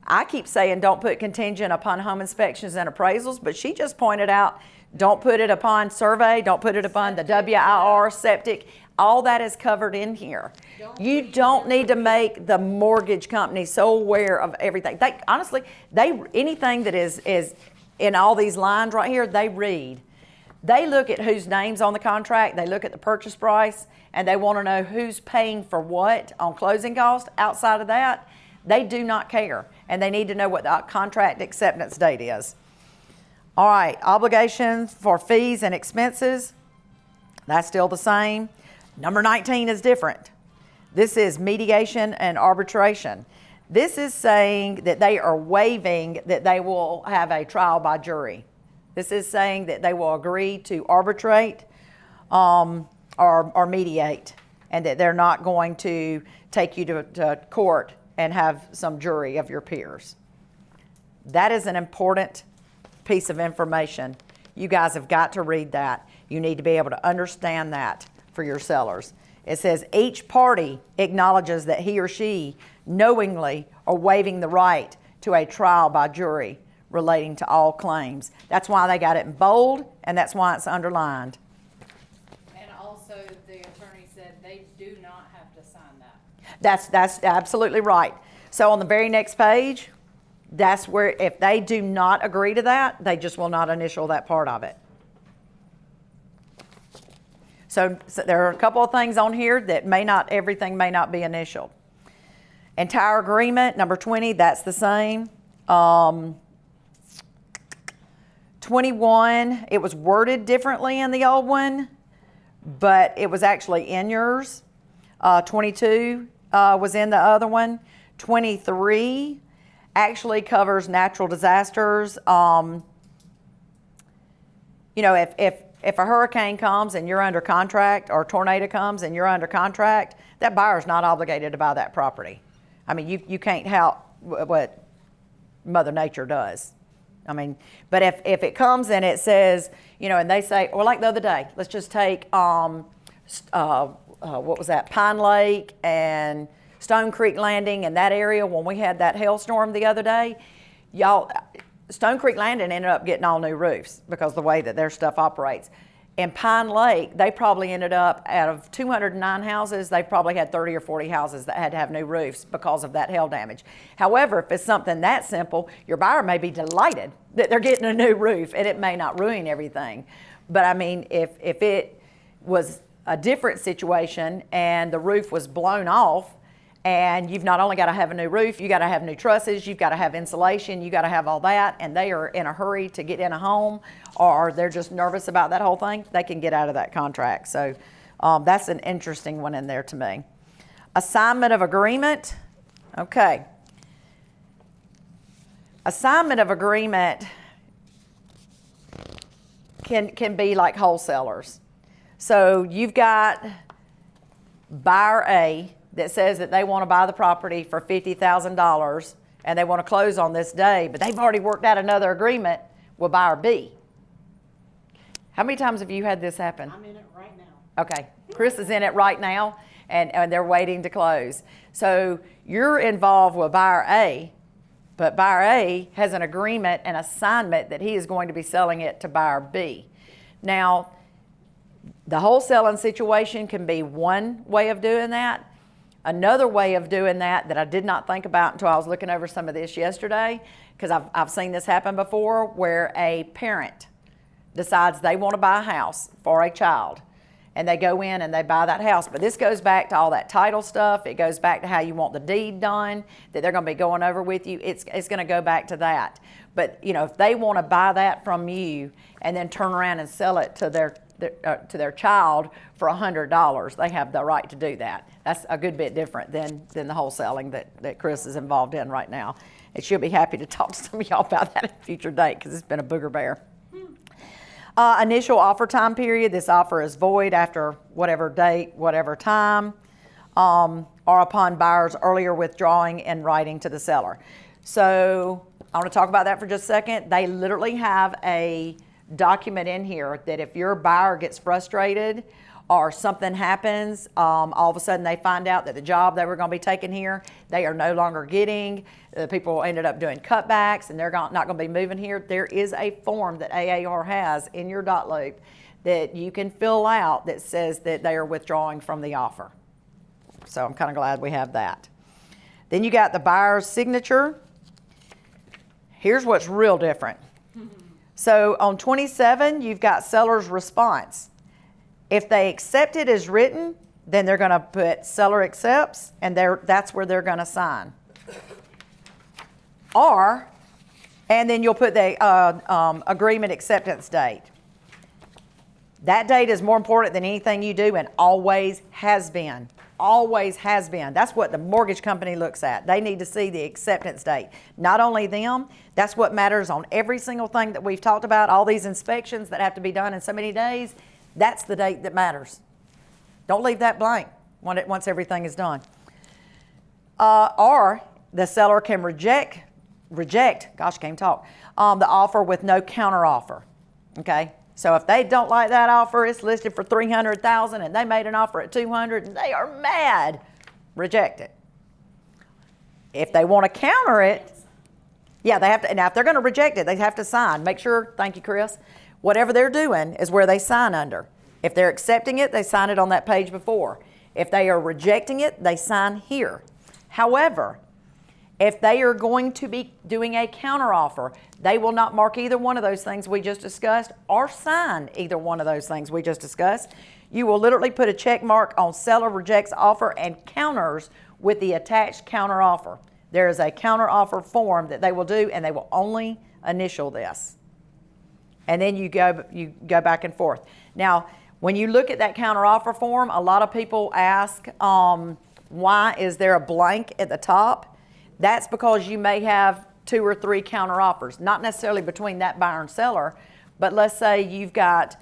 I keep saying don't put contingent upon home inspections and appraisals, but she just pointed out don't put it upon survey, don't put it upon the WIR, septic. All that is covered in here. You don't need to make the mortgage company so aware of everything. Honestly, anything that is in all these lines right here, they read. They look at whose name's on the contract, they look at the purchase price, and they want to know who's paying for what on closing costs. Outside of that, they do not care, and they need to know what the contract acceptance date is. All right, obligations for fees and expenses, that's still the same. Number 19 is different. This is mediation and arbitration. This is saying that they are waiving that they will have a trial by jury. This is saying that they will agree to arbitrate or mediate, and that they're not going to take you to court and have some jury of your peers. That is an important piece of information. You guys have got to read that. You need to be able to understand that for your sellers. It says each party acknowledges that he or she knowingly are waiving the right to a trial by jury relating to all claims. That's why they got it in bold, and that's why it's underlined. And also, the attorney said they do not have to sign that. That's absolutely right. So on the very next page, that's where if they do not agree to that, they just will not initial that part of it. So there are a couple of things on here that everything may not be initialed. Entire agreement, number 20, that's the same. 21 21, it was worded differently in the old one, but it was actually in yours. 22 was in the other one. 23 actually covers natural disasters. You know, if a hurricane comes and you're under contract, or a tornado comes and you're under contract, that buyer's not obligated to buy that property. I mean, you can't help what Mother Nature does. I mean, but if it comes and it says, you know, and they say, or like the other day, let's just take, what was that, Pine Lake and Stone Creek Landing and that area when we had that hailstorm the other day, y'all, Stone Creek Landing ended up getting all new roofs because of the way that their stuff operates. In Pine Lake, they probably ended up, out of 209 houses, they probably had 30 or 40 houses that had to have new roofs because of that hail damage. However, if it's something that simple, your buyer may be delighted that they're getting a new roof, and it may not ruin everything. But I mean, if it was a different situation and the roof was blown off, and you've not only got to have a new roof, you got to have new trusses, you've got to have insulation, you got to have all that, and they are in a hurry to get in a home, or they're just nervous about that whole thing, they can get out of that contract. So that's an interesting one in there to me. Assignment of agreement. Okay. Assignment of agreement can be like wholesalers. So you've got buyer A that says that they want to buy the property for $50,000 and they want to close on this day, but they've already worked out another agreement with buyer B. How many times have you had this happen? I'm in it right now. Okay, Chris is in it right now, and they're waiting to close. So you're involved with buyer A, but buyer A has an agreement, an assignment that he is going to be selling it to buyer B. Now, the wholesaling situation can be one way of doing that. Another way of doing that I did not think about until I was looking over some of this yesterday, because I've seen this happen before, where a parent decides they want to buy a house for a child, and they go in and they buy that house. But this goes back to all that title stuff. It goes back to how you want the deed done, that they're going to be going over with you. It's going to go back to that. But you know, if they want to buy that from you and then turn around and sell it to their child for $100, they have the right to do that. That's a good bit different than the wholesaling that Chris is involved in right now. And she'll be happy to talk to some of y'all about that at a future date, because it's been a booger bear. Initial offer time period. This offer is void after whatever date, whatever time, or upon buyer's earlier withdrawing in writing to the seller. So I want to talk about that for just a second. They literally have a document in here that if your buyer gets frustrated or something happens, all of a sudden they find out that the job they were going to be taking here, they are no longer getting. The people ended up doing cutbacks and they're not going to be moving here. There is a form that AAR has in your dot loop that you can fill out that says that they are withdrawing from the offer. So I'm kind of glad we have that. Then you got the buyer's signature. Here's what's real different. So on 27, you've got seller's response. If they accept it as written, then they're going to put seller accepts, and that's where they're going to sign. And then you'll put the agreement acceptance date. That date is more important than anything you do, and always has been. Always has been. That's what the mortgage company looks at. They need to see the acceptance date. Not only them, that's what matters on every single thing that we've talked about, all these inspections that have to be done in so many days. That's the date that matters. Don't leave that blank once everything is done. Or the seller can reject, gosh, can't talk, the offer with no counter offer. Okay? So if they don't like that offer, it's listed for $300,000 and they made an offer at $200,000 and they are mad, reject it. If they want to counter it, yeah, they have to. Now, if they're going to reject it, they have to sign. Make sure, thank you, Chris, whatever they're doing is where they sign under. If they're accepting it, they sign it on that page before. If they are rejecting it, they sign here. However, if they are going to be doing a counteroffer, they will not mark either one of those things we just discussed or sign either one of those things we just discussed. You will literally put a check mark on seller rejects offer and counters with the attached counteroffer. There is a counteroffer form that they will do, and they will only initial this. and then you go back and forth. Now, when you look at that counteroffer form, a lot of people ask, why is there a blank at the top? That's because you may have 2 or 3 counteroffers, not necessarily between that buyer and seller, but let's say you've got,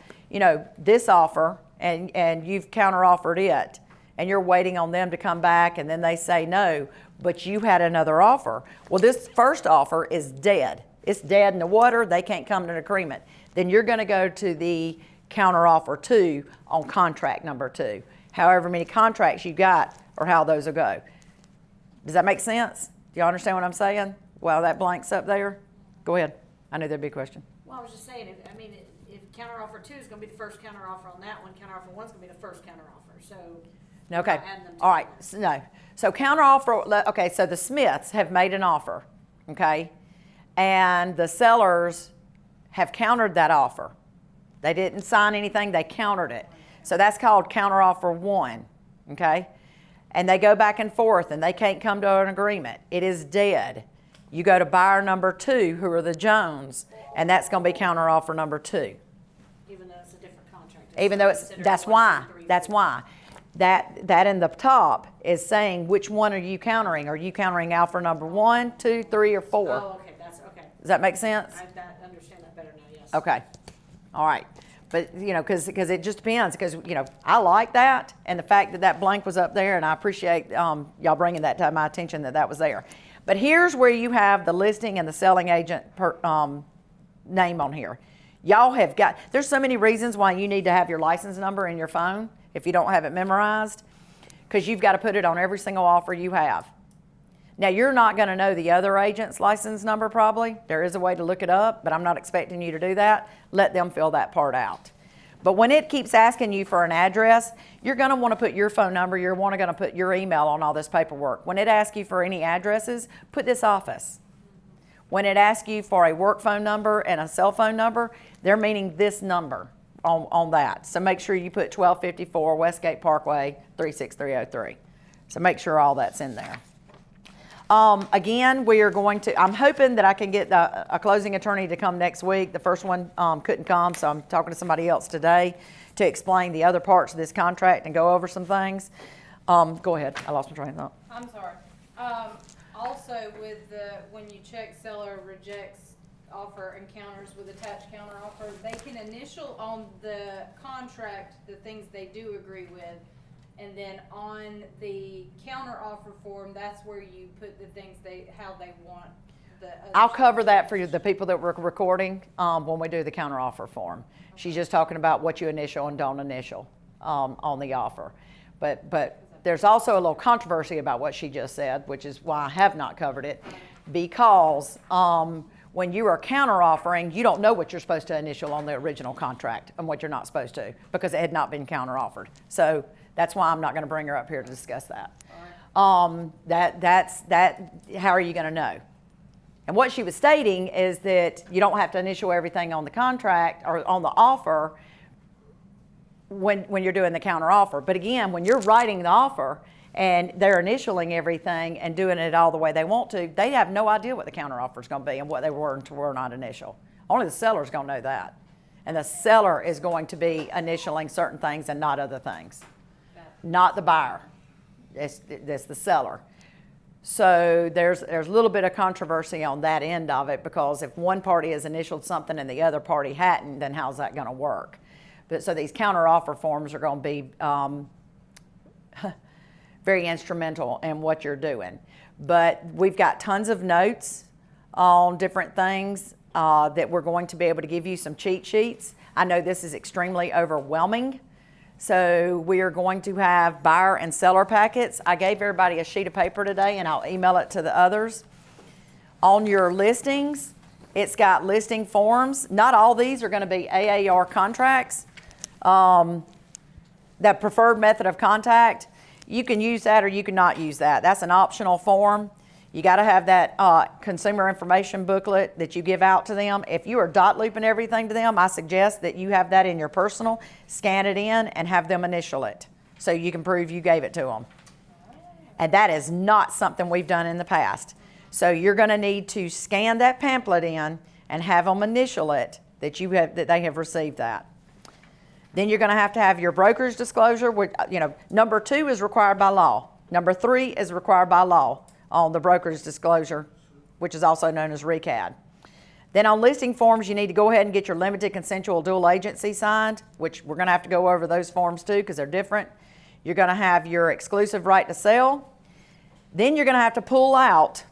this offer and you've counteroffered it, and you're waiting on them to come back, and then they say no, but you had another offer. Well, this first offer is dead. It's dead in the water. They can't come to an agreement. Then you're going to go to the counteroffer 2 on contract number 2. However many contracts you got or how those will go. Does that make sense? Do you understand what I'm saying? Well, that blank's up there. Go ahead. I knew there'd be a question. Well, I was just saying, if counteroffer 2 is gonna be the first counteroffer on that one, counteroffer 1 is gonna be the first counteroffer, so. Okay. adding them All right. together. So, no. So counteroffer. Okay. So the Smiths have made an offer. Okay. And the sellers have countered that offer. They didn't sign anything. They countered it. So that's called counteroffer 1. Okay. And they go back and forth, and they can't come to an agreement. It is dead. You go to buyer number 2, who are the Jones, and that's going to be counteroffer number 2. Even though it's a different contract. Even though it's, considered that's 1, why, 2, 3, that's 4. why. That in the top is saying which one are you countering? Are you countering offer number 1, 2, 3, or 4? Oh, okay, that's, okay. Does that make sense? I understand that better now, yes. Okay, all right. But, because it just depends, because, I like that, and the fact that that blank was up there, and I appreciate y'all bringing that to my attention that was there. But here's where you have the listing and the selling agent name on here. Y'all have got, there's so many reasons why you need to have your license number in your phone if you don't have it memorized, because you've got to put it on every single offer you have. Now, you're not going to know the other agent's license number probably. There is a way to look it up, but I'm not expecting you to do that. Let them fill that part out. But when it keeps asking you for an address, you're going to want to put your phone number, you're going to put your email on all this paperwork. When it asks you for any addresses, put this office. When it asks you for a work phone number and a cell phone number, they're meaning this number on that. So make sure you put 1254 Westgate Parkway 36303. So make sure all that's in there. Again, we are going to, I'm hoping that I can get a closing attorney to come next week. The first one couldn't come, so I'm talking to somebody else today to explain the other parts of this contract and go over some things. Go ahead. I lost my train of thought. I'm sorry. Also with when you check seller rejects offer and counters with attached counter offer, they can initial on the contract the things they do agree with. And then on the counter offer form, that's where you put the things how they want the. I'll cover that for the people that were recording when we do the counter offer form. She's just talking about what you initial and don't initial on the offer. But there's also a little controversy about what she just said, which is why I have not covered it, because when you are counter offering, you don't know what you're supposed to initial on the original contract and what you're not supposed to, because it had not been counter offered. So that's why I'm not going to bring her up here to discuss that. That's how are you going to know? And what she was stating is that you don't have to initial everything on the contract or on the offer when you're doing the counter offer. But again, when you're writing the offer and they're initialing everything and doing it all the way they want to, they have no idea what the counter offer is going to be and what they were and were not initial. Only the seller's going to know that. And the seller is going to be initialing certain things and not other things. Not the buyer. It's the seller. So there's a little bit of controversy on that end of it, because if one party has initialed something and the other party hadn't, then how's that going to work? But so these counter offer forms are going to be very instrumental in what you're doing. But we've got tons of notes on different things that we're going to be able to give you some cheat sheets. I know this is extremely overwhelming. So we are going to have buyer and seller packets. I gave everybody a sheet of paper today, and I'll email it to the others. On your listings, it's got listing forms. Not all these are going to be AAR contracts. That preferred method of contact, you can use that or you can not use that. That's an optional form. You got to have that consumer information booklet that you give out to them. If you are dot looping everything to them, I suggest that you have that in your personal, scan it in, and have them initial it so you can prove you gave it to them. And that is not something we've done in the past. So you're going to need to scan that pamphlet in and have them initial it. that that they have received that. Then you're going to have your broker's disclosure, which, number 2 is required by law. Number 3 is required by law on the broker's disclosure, which is also known as RECAD. Then on listing forms, you need to go ahead and get your limited consensual dual agency signed, which we're going to have to go over those forms too because they're different. You're going to have your exclusive right to sell. Then you're going to have to pull out.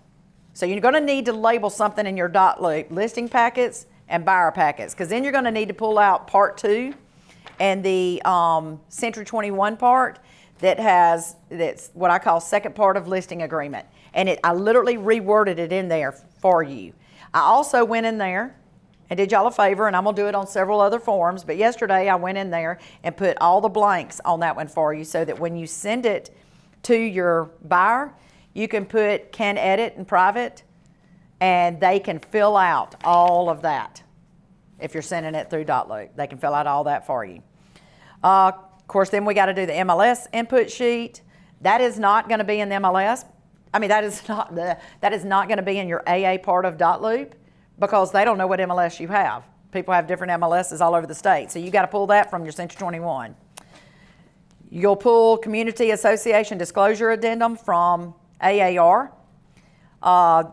So you're going to need to label something in your dot loop, listing packets and buyer packets, because then you're going to need to pull out part 2 and the C21 part that's what I call second part of listing agreement. And I literally reworded it in there for you. I also went in there and did y'all a favor, and I'm going to do it on several other forms, but yesterday I went in there and put all the blanks on that one for you so that when you send it to your buyer, you can put can edit in private, and they can fill out all of that. If you're sending it through .loop, they can fill out all that for you. Of course, then we got to do the MLS input sheet. That is not going to be in the MLS. I mean, that is not going to be in your AA part of .loop because they don't know what MLS you have. People have different MLSs all over the state, so you got to pull that from your Century 21. You'll pull Community Association Disclosure Addendum from AAR.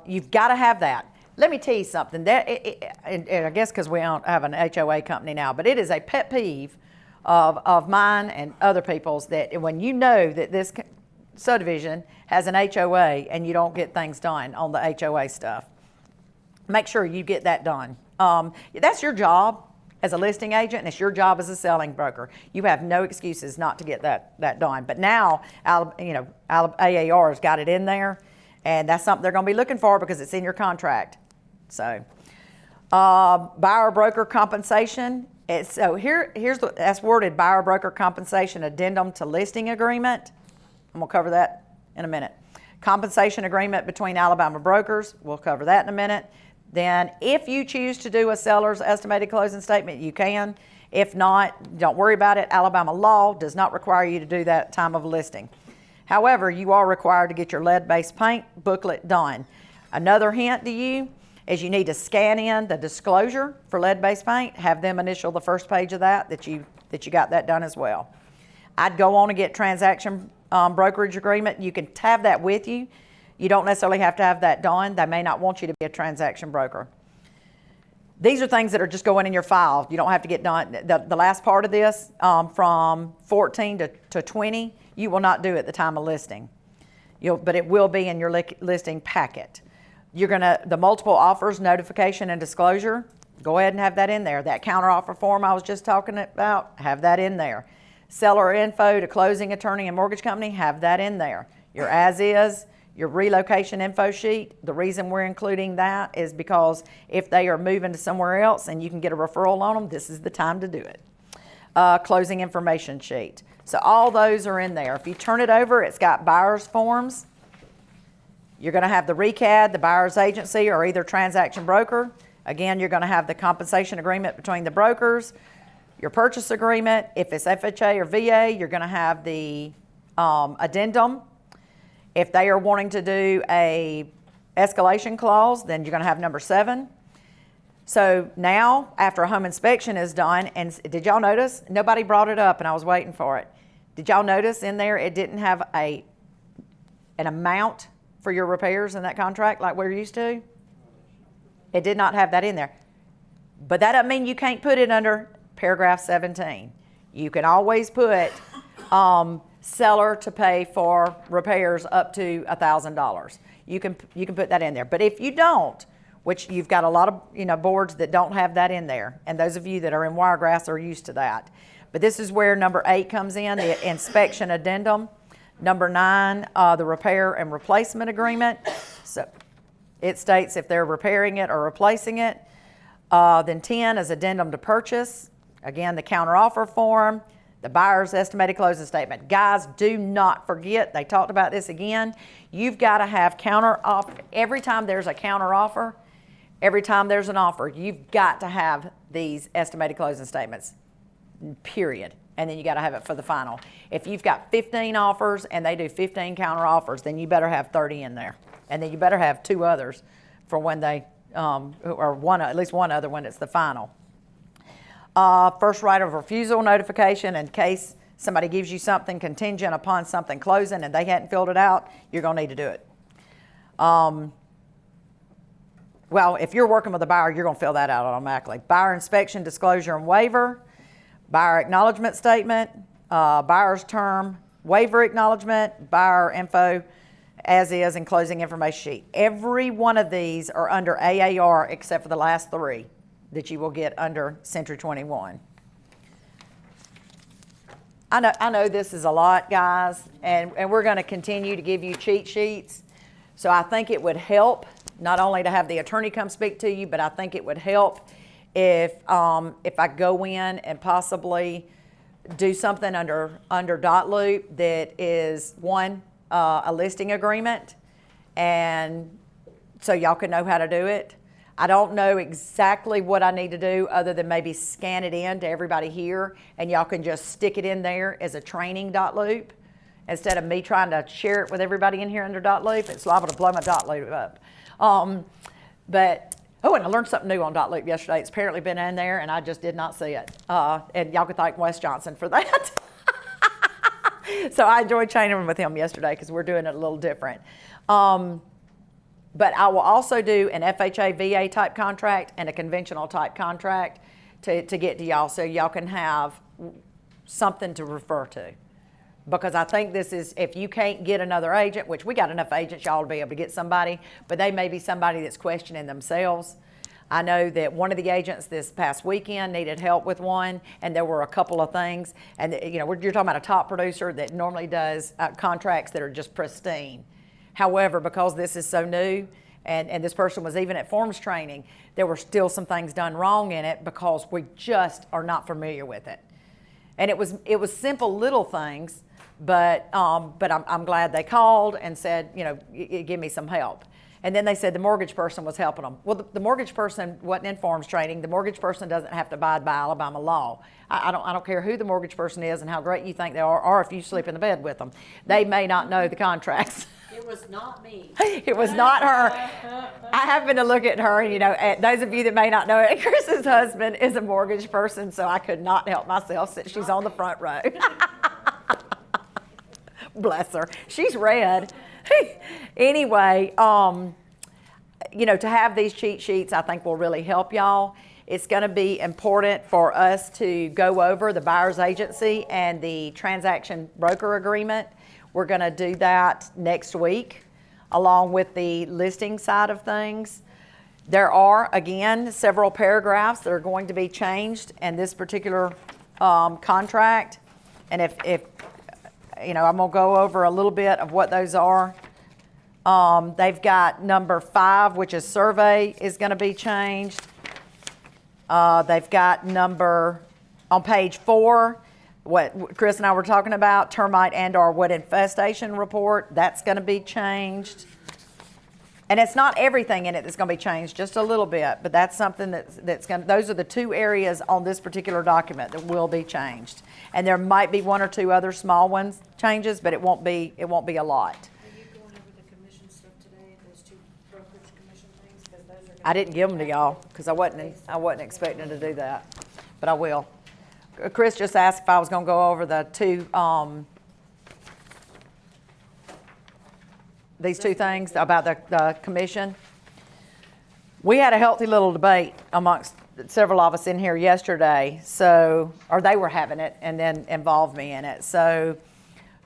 You've got to have that. Let me tell you something. And I guess because we don't have an HOA company now, but it is a pet peeve of mine and other people's that when you know that this subdivision has an HOA and you don't get things done on the HOA stuff, make sure you get that done. That's your job as a listing agent, and it's your job as a selling broker. You have no excuses not to get that done. But now, AAR has got it in there, and that's something they're going to be looking for because it's in your contract. So, buyer broker compensation. That's worded buyer broker compensation addendum to listing agreement. I'm going to cover that in a minute. Compensation agreement between Alabama brokers. We'll cover that in a minute. Then if you choose to do a seller's estimated closing statement, you can. If not, don't worry about it. Alabama law does not require you to do that at time of listing. However, you are required to get your lead-based paint booklet done. Another hint to you is you need to scan in the disclosure for lead-based paint, have them initial the first page of that you got that done as well. I'd go on and get transaction brokerage agreement. You can have that with you. You don't necessarily have to have that done. They may not want you to be a transaction broker. These are things that are just going in your file. You don't have to get done. The last part of this, from 14 to 20, you will not do at the time of listing. But it will be in your listing packet. The multiple offers notification and disclosure, go ahead and have that in there. That counteroffer form I was just talking about, have that in there. Seller info to closing attorney and mortgage company, have that in there. Your as is, your relocation info sheet. The reason we're including that is because if they are moving to somewhere else and you can get a referral on them, this is the time to do it. Closing information sheet. So all those are in there. If you turn it over, it's got buyer's forms. You're going to have the RECAD, the buyer's agency, or either transaction broker. Again, you're going to have the compensation agreement between the brokers, your purchase agreement. If it's FHA or VA, you're going to have the addendum. If they are wanting to do a escalation clause, then you're going to have number 7. So now, after a home inspection is done, and did y'all notice? Nobody brought it up, and I was waiting for it. Did y'all notice in there it didn't have an amount for your repairs in that contract like we're used to? It did not have that in there. But that doesn't mean you can't put it under paragraph 17. You can always put seller to pay for repairs up to $1,000. You can put that in there. But if you don't, which you've got a lot of boards that don't have that in there, and those of you that are in Wiregrass are used to that. But this is where number 8 comes in, the inspection addendum. Number 9, the repair and replacement agreement. So it states if they're repairing it or replacing it. Then 10 is addendum to purchase. Again, the counteroffer form, the buyer's estimated closing statement. Guys, do not forget, they talked about this again, you've got to have counteroffer. Every time there's a counteroffer, every time there's an offer, you've got to have these estimated closing statements, period. And then you got to have it for the final. If you've got 15 offers and they do 15 counteroffers, then you better have 30 in there. And then you better have 2 others for when they, or at least one other when it's the final. First right of refusal notification in case somebody gives you something contingent upon something closing and they hadn't filled it out, you're going to need to do it. Well, if you're working with a buyer, you're going to fill that out automatically. Buyer inspection, disclosure, and waiver, buyer acknowledgement statement, buyer's term, waiver acknowledgement, buyer info, as is, and closing information sheet. Every one of these are under AAR except for the last three that you will get under C21. I know this is a lot, guys, and we're going to continue to give you cheat sheets. So I think it would help not only to have the attorney come speak to you, but I think it would help if I go in and possibly do something under dot loop that is one, a listing agreement, and so y'all can know how to do it. I don't know exactly what I need to do other than maybe scan it in to everybody here, and y'all can just stick it in there as a training dot loop instead of me trying to share it with everybody in here under dot loop. It's liable to blow my dot loop up. And I learned something new on dot loop yesterday. It's apparently been in there, and I just did not see it. And y'all can thank Wes Johnson for that. So I enjoyed training with him yesterday because we're doing it a little different. But I will also do an FHA VA type contract and a conventional type contract to get to y'all so y'all can have something to refer to. Because I think this is, if you can't get another agent, which we got enough agents, y'all to be able to get somebody, but they may be somebody that's questioning themselves. I know that one of the agents this past weekend needed help with one, and there were a couple of things. And you're talking about a top producer that normally does contracts that are just pristine. However, because this is so new, and this person was even at Forms Training, there were still some things done wrong in it because we just are not familiar with it. And it was simple little things, but I'm glad they called and said, give me some help. And then they said the mortgage person was helping them. Well, the mortgage person wasn't in Forms Training. The mortgage person doesn't have to abide by Alabama law. I don't care who the mortgage person is and how great you think they are, or if you sleep in the bed with them. They may not know the contracts. It was not me. It was not her. I happened to look at her, those of you that may not know it, Chris's husband is a mortgage person, so I could not help myself since she's on the front row. Bless her. She's red. Anyway, to have these cheat sheets, I think will really help y'all. It's going to be important for us to go over the buyer's agency and the transaction broker agreement. We're going to do that next week, along with the listing side of things. There are, again, several paragraphs that are going to be changed in this particular contract. And if I'm going to go over a little bit of what those are. They've got number 5, which is survey, is going to be changed. They've got on page 4, what Chris and I were talking about, termite and/or wood infestation report. That's going to be changed. And it's not everything in it that's going to be changed, just a little bit. But that's something that's going to, those are the 2 areas on this particular document that will be changed. And there might be 1 or 2 other small ones changes, but it won't be a lot. Are you going over the commission stuff today, those 2 brokerage commission things? 'Cause those are I didn't give them to y'all because I wasn't expecting to do that, but I will. Chris just asked if I was going to go over the 2 these 2 things about the commission. We had a healthy little debate amongst several of us in here yesterday, or they were having it and then involved me in it. So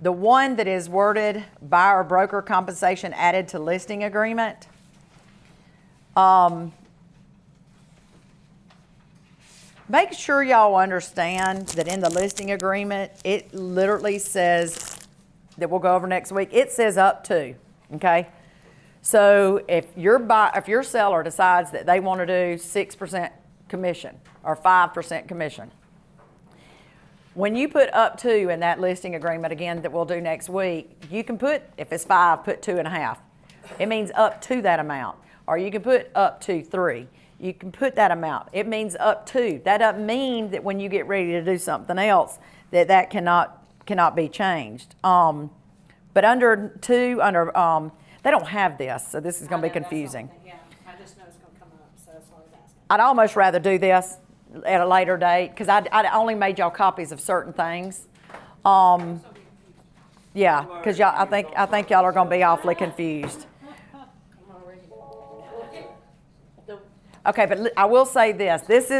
the one that is worded buyer broker compensation added to listing agreement, make sure y'all understand that in the listing agreement, it literally says, that we'll go over next week, it says up to. Okay, so if your seller decides that they want to do 6% commission or 5% commission, when you put up to in that listing agreement again that we'll do next week, you can put, if it's 5, put 2.5. It means up to that amount, or you can put up to 3. You can put that amount. It means up to. That doesn't mean that when you get ready to do something else that cannot be changed. But under 2, they don't have this, so this is going to be confusing. Yeah, I just know it's going to come up, so that's why I was asking. I'd almost rather do this at a later date, because I only made y'all copies of certain things. Yeah, because y'all, I think y'all are gonna be awfully confused. Okay, but I will say this. This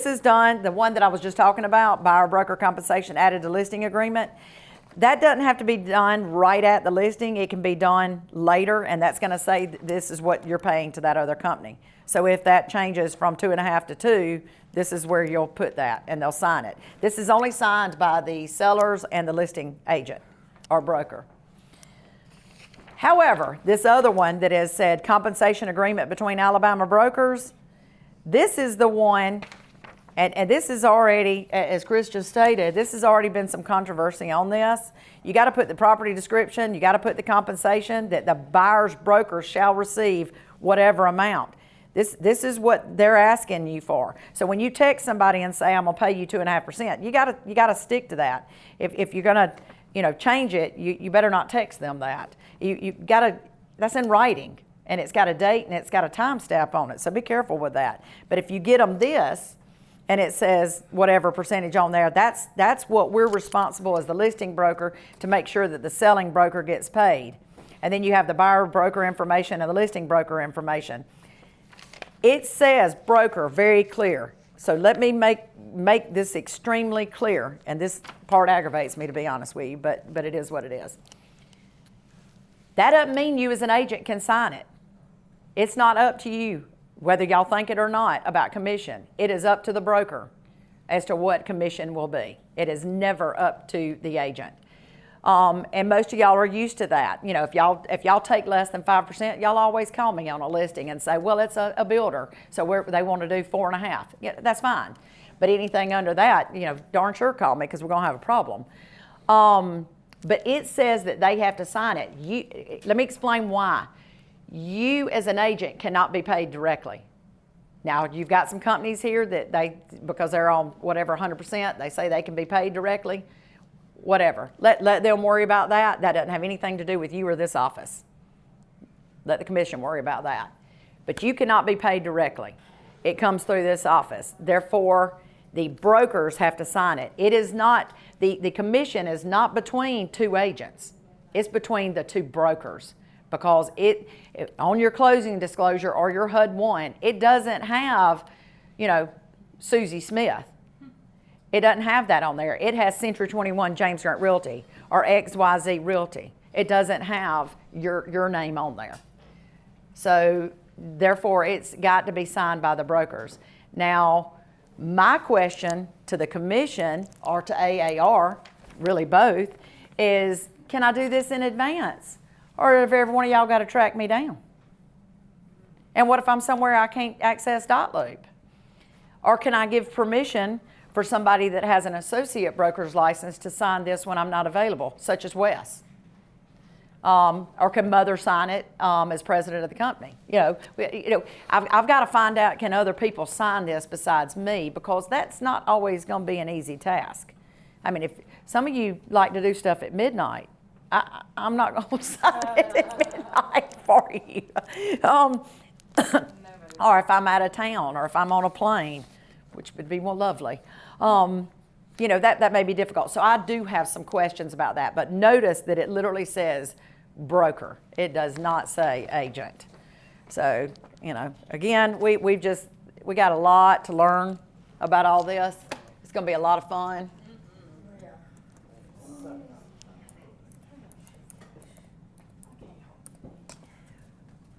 is done, the one that I was just talking about, buyer broker compensation added to listing agreement. That doesn't have to be done right at the listing. It can be done later, and that's gonna say this is what you're paying to that other company. So if that changes from 2.5 to 2, this is where you'll put that, and they'll sign it. This is only signed by the sellers and the listing agent or broker. However, this other one that has said compensation agreement between Alabama brokers, this is the one, and this is already, as Chris just stated, this has already been some controversy on this. You got to put the property description, you got to put the compensation that the buyer's broker shall receive whatever amount. This is what they're asking you for. So when you text somebody and say, I'm gonna pay you 2.5%, you gotta stick to that. If you're gonna, change it, you better not text them that. You gotta, that's in writing, and it's got a date and it's got a time stamp on it, so be careful with that. But if you get them this, and it says whatever percentage on there, that's what we're responsible as the listing broker to make sure that the selling broker gets paid. And then you have the buyer broker information and the listing broker information. It says broker very clear. So let me make this extremely clear, and this part aggravates me, to be honest with you, but it is what it is. That doesn't mean you as an agent can sign it. It's not up to you, whether y'all think it or not, about commission. It is up to the broker as to what commission will be. It is never up to the agent. And most of y'all are used to that. If y'all take less than 5%, y'all always call me on a listing and say, well, it's a builder, so they want to do 4.5. Yeah, that's fine. But anything under that, darn sure call me, because we're gonna have a problem. But it says that they have to sign it. Let me explain why. You as an agent cannot be paid directly. Now, you've got some companies here that because they're on whatever 100%, they say they can be paid directly. Whatever. Let them worry about that. That doesn't have anything to do with you or this office. Let the commission worry about that. But you cannot be paid directly. It comes through this office. Therefore, the brokers have to sign it. It is not, the commission is not between two agents. It's between the two brokers, because on your closing disclosure or your HUD-1, it doesn't have, Susie Smith. It doesn't have that on there. It has C21 James Grant Realty or XYZ Realty. It doesn't have your name on there. So therefore, it's got to be signed by the brokers. Now, my question to the commission or to AAR, really both, is can I do this in advance? Or if every one of y'all got to track me down? And what if I'm somewhere I can't access .loop? Or can I give permission for somebody that has an associate broker's license to sign this when I'm not available, such as Wes? Or can Mother sign it as president of the company? I've got to find out, can other people sign this besides me, because that's not always going to be an easy task. I mean, if some of you like to do stuff at midnight, I'm not going to sign it at midnight for you. Or if I'm out of town, or if I'm on a plane, which would be more lovely. That may be difficult. So I do have some questions about that. But notice that it literally says broker. It does not say agent. So, again, we got a lot to learn about all this. It's going to be a lot of fun.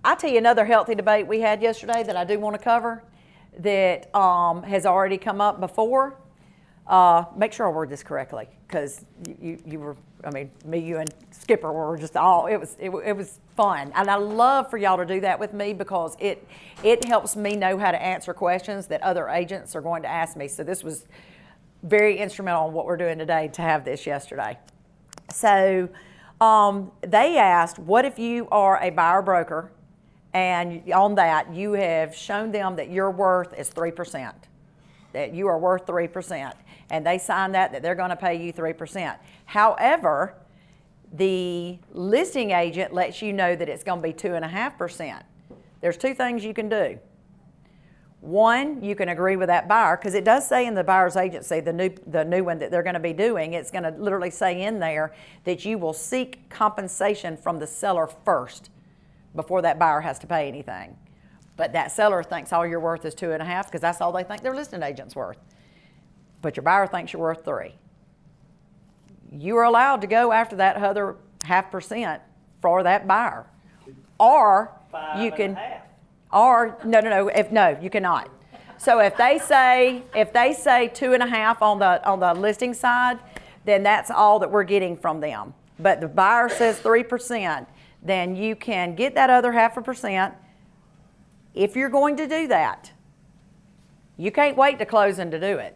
I'll tell you another healthy debate we had yesterday that I do want to cover that has already come up before. Make sure I word this correctly, because you were, me, you, and Skipper were just it was fun. And I love for y'all to do that with me, because it helps me know how to answer questions that other agents are going to ask me. So this was very instrumental in what we're doing today to have this yesterday. So they asked, what if you are a buyer broker, and on that you have shown them that your worth is 3%, that you are worth 3%, and they sign that they're going to pay you 3%. However, the listing agent lets you know that it's going to be 2.5%. There's two things you can do. One, you can agree with that buyer, because it does say in the buyer's agency, the new one that they're going to be doing, it's going to literally say in there that you will seek compensation from the seller first before that buyer has to pay anything. But that seller thinks all you're worth is 2.5 because that's all they think their listing agent's worth. But your buyer thinks you're worth 3. You are allowed to go after that other 0.5% for that buyer. Or you can, or no, you cannot. So if they say 2.5 on the listing side, then that's all that we're getting from them. But the buyer says 3%, then you can get that other 0.5%. If you're going to do that, you can't wait to closing to do it.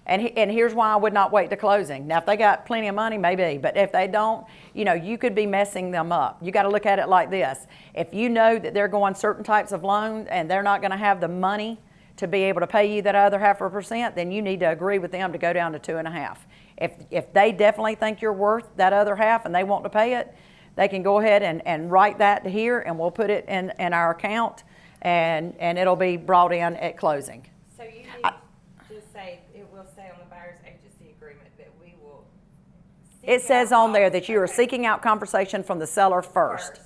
And here's why I would not wait to closing. Now, if they got plenty of money, maybe. But if they don't, you could be messing them up. You got to look at it like this. If you know that they're going certain types of loans and they're not going to have the money to be able to pay you that other 0.5%, then you need to agree with them to go down to 2.5. If they definitely think you're worth that other 0.5 and they want to pay it, they can go ahead and write that here, and we'll put it in our account, and it'll be brought in at closing. So you need to say, it will say on the buyer's agency agreement that we will. It says on there that you are seeking out compensation from the seller first.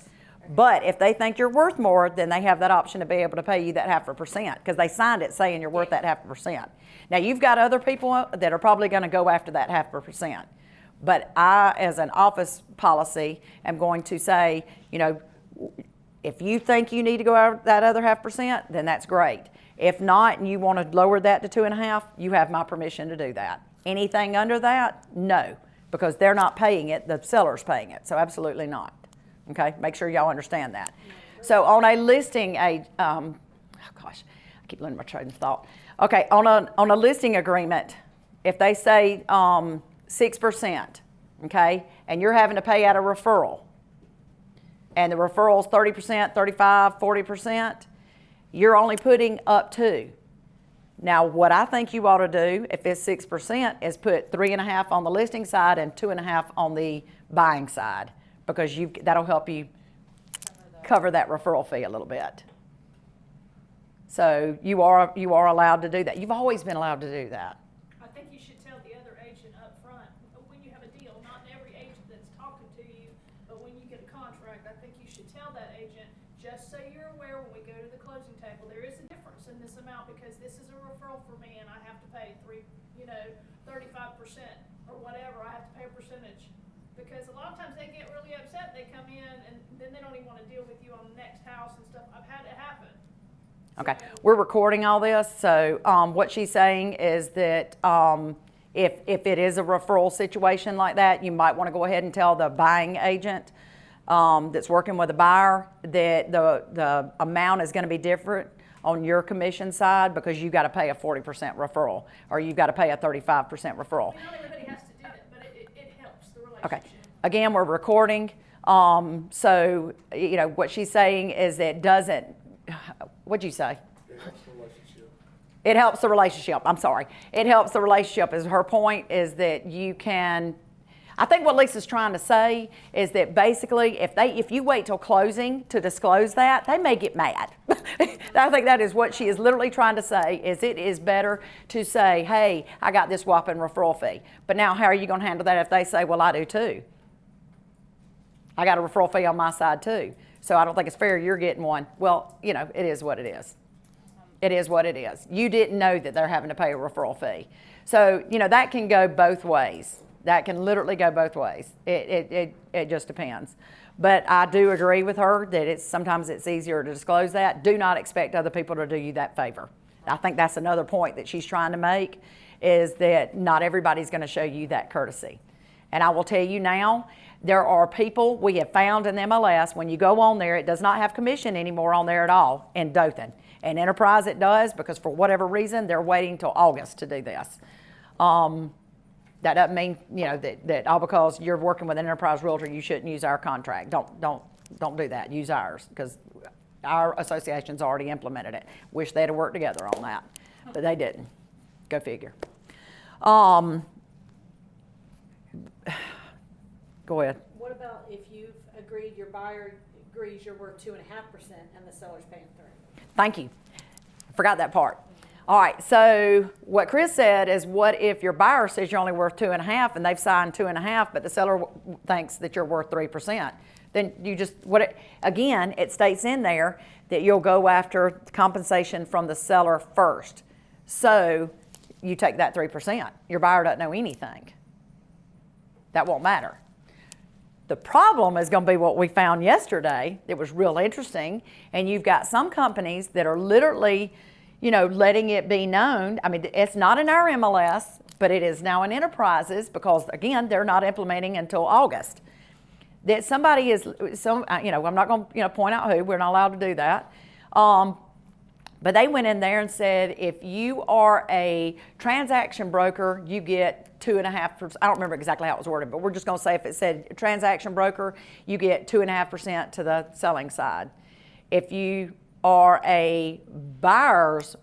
But if they think you're worth more, then they have that option to be able to pay you that 0.5% because they signed it saying you're worth that 0.5%. Now, you've got other people that are probably going to go after that 0.5%. But I, as an office policy, am going to say, if you think you need to go out that other 0.5%, then that's great. If not, and you want to lower that to 2.5, you have my permission to do that. Anything under that, no, because they're not paying it, the seller's paying it, so absolutely not. Okay, make sure y'all understand that. So on a listing, I keep losing my train of thought. Okay, on a listing agreement, if they say 6%, okay, and you're having to pay out a referral, and the referral's 30%, 35%, 40%, you're only putting up to. Now, what I think you ought to do, if it's 6%, is put 3.5 on the listing side and 2.5 on the buying side, because that'll help you cover that referral fee a little bit. So you are allowed to do that. You've always been allowed to do that. I think you should tell the other agent up front when you have a deal, not every agent that's talking to you, but when you get a contract, I think you should tell that agent, just so you're aware when we go to the closing table, there is a difference in this amount because this is a referral for me and I have to pay 35% or whatever, I have to pay a percentage. Because a lot of times they get really upset, they come in and then they don't even want to deal with you on the next house and stuff. I've had it happen. Okay, we're recording all this, so what she's saying is that if it is a referral situation like that, you might want to go ahead and tell the buying agent that's working with the buyer that the amount is going to be different on your commission side because you've got to pay a 40% referral or you've got to pay a 35% referral. Not everybody has to do that, but it helps the relationship. Okay, again, we're recording, so what she's saying is that it doesn't. What'd you say? It helps the relationship. It helps the relationship. I'm sorry. It helps the relationship. Is her point is that you can. I think what Lisa's trying to say is that basically, if you wait till closing to disclose that, they may get mad. I think that is what she is literally trying to say. Is it is better to say, hey, I got this whopping referral fee. But now, how are you going to handle that if they say, well, I do too? I got a referral fee on my side too. So I don't think it's fair you're getting one. Well, it is what it is. It is what it is. You didn't know that they're having to pay a referral fee. So, that can go both ways. That can literally go both ways. It just depends. But I do agree with her that sometimes it's easier to disclose that. Do not expect other people to do you that favor. I think that's another point that she's trying to make is that not everybody's going to show you that courtesy. And I will tell you now, there are people we have found in MLS, when you go on there, it does not have commission anymore on there at all in Dothan. And Enterprise it does because for whatever reason, they're waiting till August to do this. That doesn't mean, that all because you're working with an Enterprise Realtor, you shouldn't use our contract. Don't do that. Use ours because our association's already implemented it. Wish they'd have worked together on that, but they didn't. Go figure. Go ahead. What about if you've agreed, your buyer agrees you're worth 2.5% and the seller's paying 3%? Thank you. Forgot that part. All right, so what Chris said is, what if your buyer says you're only worth 2.5 and they've signed 2.5, but the seller thinks that you're worth 3%? Then you just, again, it states in there that you'll go after compensation from the seller first. So you take that 3%. Your buyer doesn't know anything. That won't matter. The problem is going to be what we found yesterday. It was real interesting. And you've got some companies that are literally, letting it be known. I mean, it's not in our MLS, but it is now in Enterprises because, again, they're not implementing until August. That somebody is, I'm not going to, point out who. We're not allowed to do that. But they went in there and said, if you are a transaction broker, you get 2.5%. I don't remember exactly how it was worded, but we're just going to say if it said transaction broker, you get 2.5% to the selling side. If you are a buyer's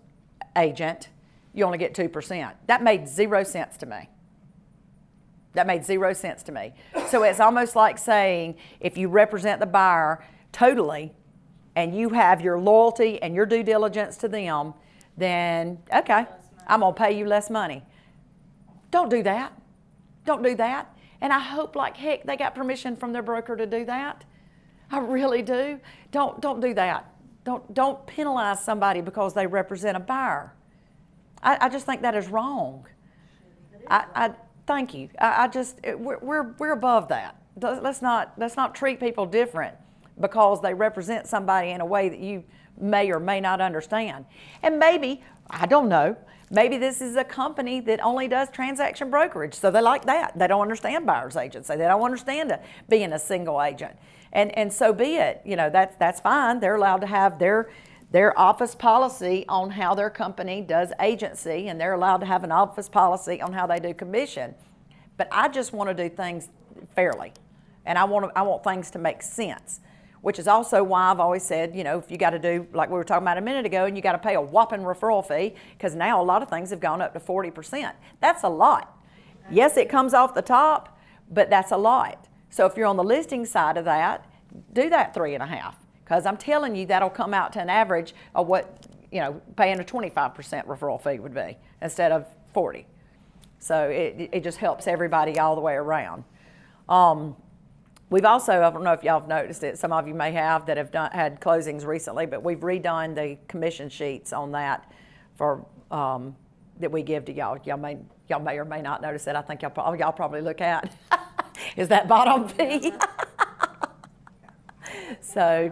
agent, you only get 2%. That made 0 sense to me. That made 0 sense to me. So it's almost like saying if you represent the buyer totally and you have your loyalty and your due diligence to them, then okay, I'm going to pay you less money. Don't do that. Don't do that. And I hope like heck they got permission from their broker to do that. I really do. Don't do that. Don't penalize somebody because they represent a buyer. I just think that is wrong. I thank you. We're above that. Let's not treat people different because they represent somebody in a way that you may or may not understand. And maybe, I don't know, maybe this is a company that only does transaction brokerage, so they like that. They don't understand buyer's agency. They don't understand being a single agent. And so be it. That's fine. They're allowed to have their office policy on how their company does agency, and they're allowed to have an office policy on how they do commission. But I just want to do things fairly, and I want things to make sense, which is also why I've always said, if you got to do, like we were talking about a minute ago, and you got to pay a whopping referral fee, because now a lot of things have gone up to 40%. That's a lot. Yes, it comes off the top, but that's a lot. So if you're on the listing side of that, do that 3.5, because I'm telling you that'll come out to an average of what, paying a 25% referral fee would be instead of 40. So it just helps everybody all the way around. We've also, I don't know if y'all have noticed it, some of you may have that have had closings recently, but we've redone the commission sheets on that for that we give to y'all. Y'all may or may not notice it. I think y'all probably look at is that bottom fee. So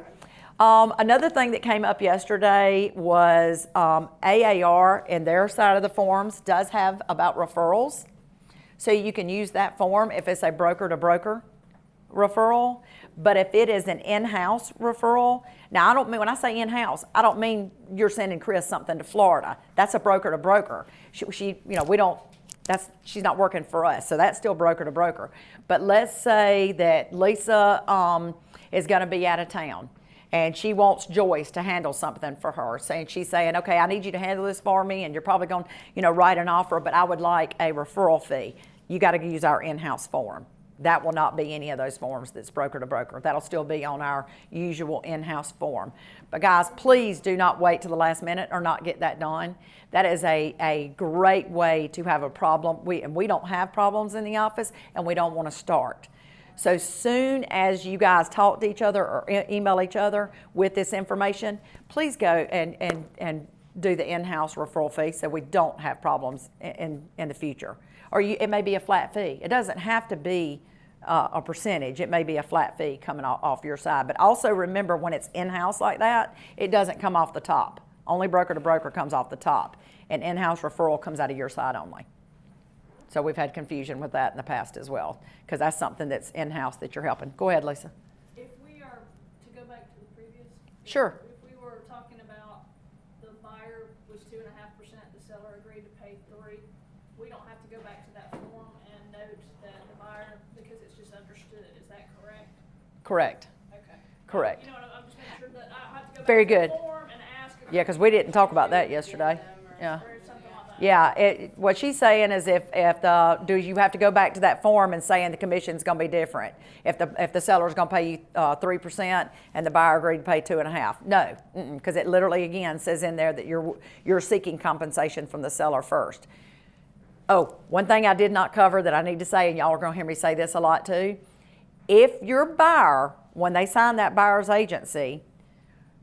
another thing that came up yesterday was AAR in their side of the forms does have about referrals. So you can use that form if it's a broker-to-broker referral. But if it is an in-house referral, now I don't mean, when I say in-house, I don't mean you're sending Chris something to Florida. That's a broker-to-broker. She she's not working for us, so that's still broker-to-broker. But let's say that Lisa is going to be out of town, and she wants Joyce to handle something for her. She's saying, okay, I need you to handle this for me, and you're probably going to, write an offer, but I would like a referral fee. You got to use our in-house form. That will not be any of those forms that's broker to broker. That'll still be on our usual in-house form. But guys, please do not wait till the last minute or not get that done. That is a great way to have a problem. We don't have problems in the office, and we don't want to start. So soon as you guys talk to each other or email each other with this information, please go and do the in-house referral fee so we don't have problems in the future. Or it may be a flat fee. It doesn't have to be a percentage. It may be a flat fee coming off your side. But also remember, when it's in-house like that, it doesn't come off the top. Only broker to broker comes off the top. And in-house referral comes out of your side only. So we've had confusion with that in the past as well, because that's something that's in-house that you're helping. Go ahead, Lisa. If we are, to go back to the previous. Sure. If we were talking about the buyer was 2.5%, the seller agreed to pay 3%, we don't have to go back to that form and note that the buyer, because it's just understood. Is that correct? Correct. Okay. Correct. I'm just making sure that I have to go back Very to good. the form and ask. Yeah, because we didn't talk about that yesterday. Yeah. Or something like Yeah, what she's saying is do you have to go back to that form and saying the commission's gonna be different? If the seller's gonna pay you 3% and the buyer agreed to pay 2.5%. No, because it literally again says in there that you're seeking compensation from the seller first. Oh, one thing I did not cover that I need to say, and y'all are gonna hear me say this a lot too. If your buyer, when they sign that buyer's agency,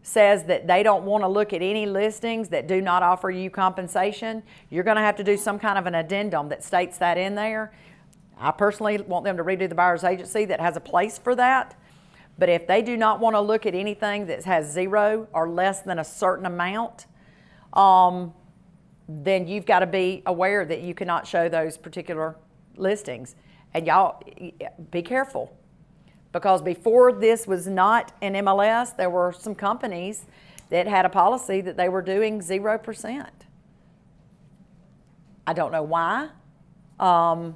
says that they don't want to look at any listings that do not offer you compensation, you're going to have to do some kind of an addendum that states that in there. I personally want them to redo the buyer's agency that has a place for that. But if they do not want to look at anything that has 0 or less than a certain amount, then you've got to be aware that you cannot show those particular listings. And y'all, be careful. Because before this was not an MLS, there were some companies that had a policy that they were doing 0%. I don't know why. I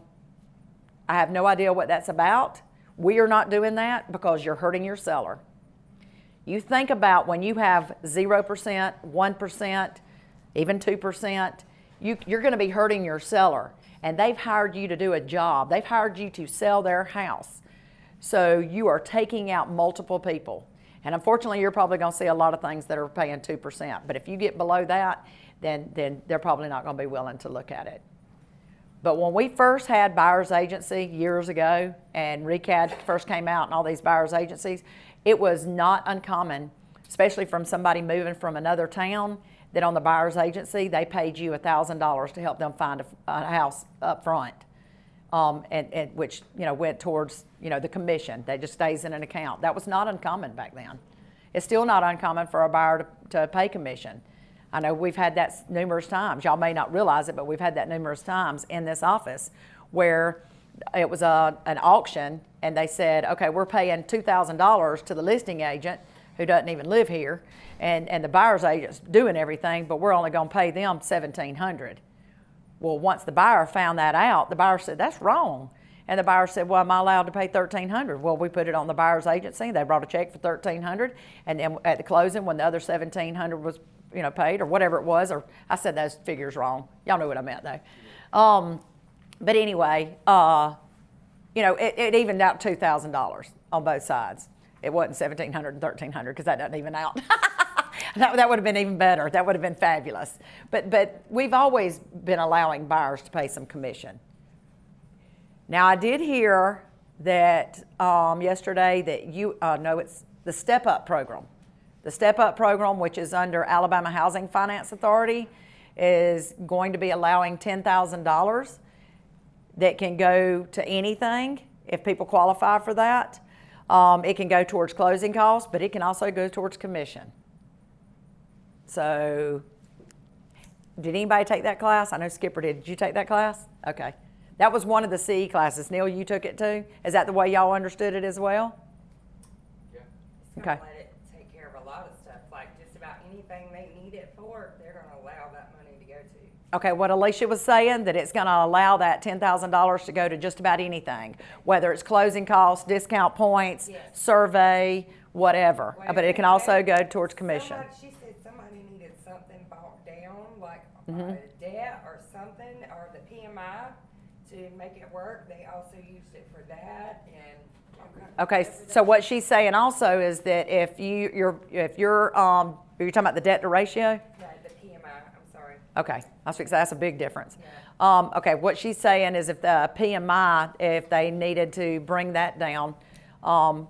have no idea what that's about. We are not doing that because you're hurting your seller. You think about when you have 0%, 1%, even 2%, you're going to be hurting your seller. And they've hired you to do a job. They've hired you to sell their house. So you are taking out multiple people. And unfortunately, you're probably going to see a lot of things that are paying 2%. But if you get below that, then they're probably not going to be willing to look at it. But when we first had buyer's agency years ago, and RECAD first came out and all these buyer's agencies, it was not uncommon, especially from somebody moving from another town, that on the buyer's agency, they paid you $1,000 to help them find a house up front. And which, went towards, the commission. That just stays in an account. That was not uncommon back then. It's still not uncommon for a buyer to pay commission. I know we've had that numerous times. Y'all may not realize it, but we've had that numerous times in this office where it was an auction and they said, okay, we're paying $2,000 to the listing agent who doesn't even live here, and the buyer's agent's doing everything, but we're only going to pay them $1,700. Well, once the buyer found that out, the buyer said, that's wrong. And the buyer said, well, am I allowed to pay $1,300? Well, we put it on the buyer's agency. They brought a check for $1,300. And then at the closing, when the other $1,700 was, paid or whatever it was, or I said those figures wrong. Y'all know what I meant though. But anyway, it evened out $2,000 on both sides. It wasn't $1,700 and $1,300 because that doesn't even out. That would have been even better. That would have been fabulous. But we've always been allowing buyers to pay some commission. Now, I did hear that yesterday that it's the Step Up program. The Step Up program, which is under Alabama Housing Finance Authority, is going to be allowing $10,000 that can go to anything if people qualify for that. It can go towards closing costs, but it can also go towards commission. So, did anybody take that class? I know Skipper did. Did you take that class? Okay. That was one of the CE classes. Neil, you took it too? Is that the way y'all understood it as well? Yeah. It's gonna Okay. let it take care of a lot of stuff, like just about anything they need it for, they're gonna allow that money to go to. Okay, what Alicia was saying, that it's going to allow that $10,000 to go to just about anything, whether it's closing costs, discount points, Yes. survey, whatever. But it can also go towards commission. She said somebody needed something bought down, like a debt or something, or the PMI to make it work. They also used it for that and. Okay, so what she's saying also is that if you're talking about the debt to ratio? No, the PMI, I'm sorry. Okay, that's a big difference. Yeah. Okay, what she's saying is if the PMI, if they needed to bring that down,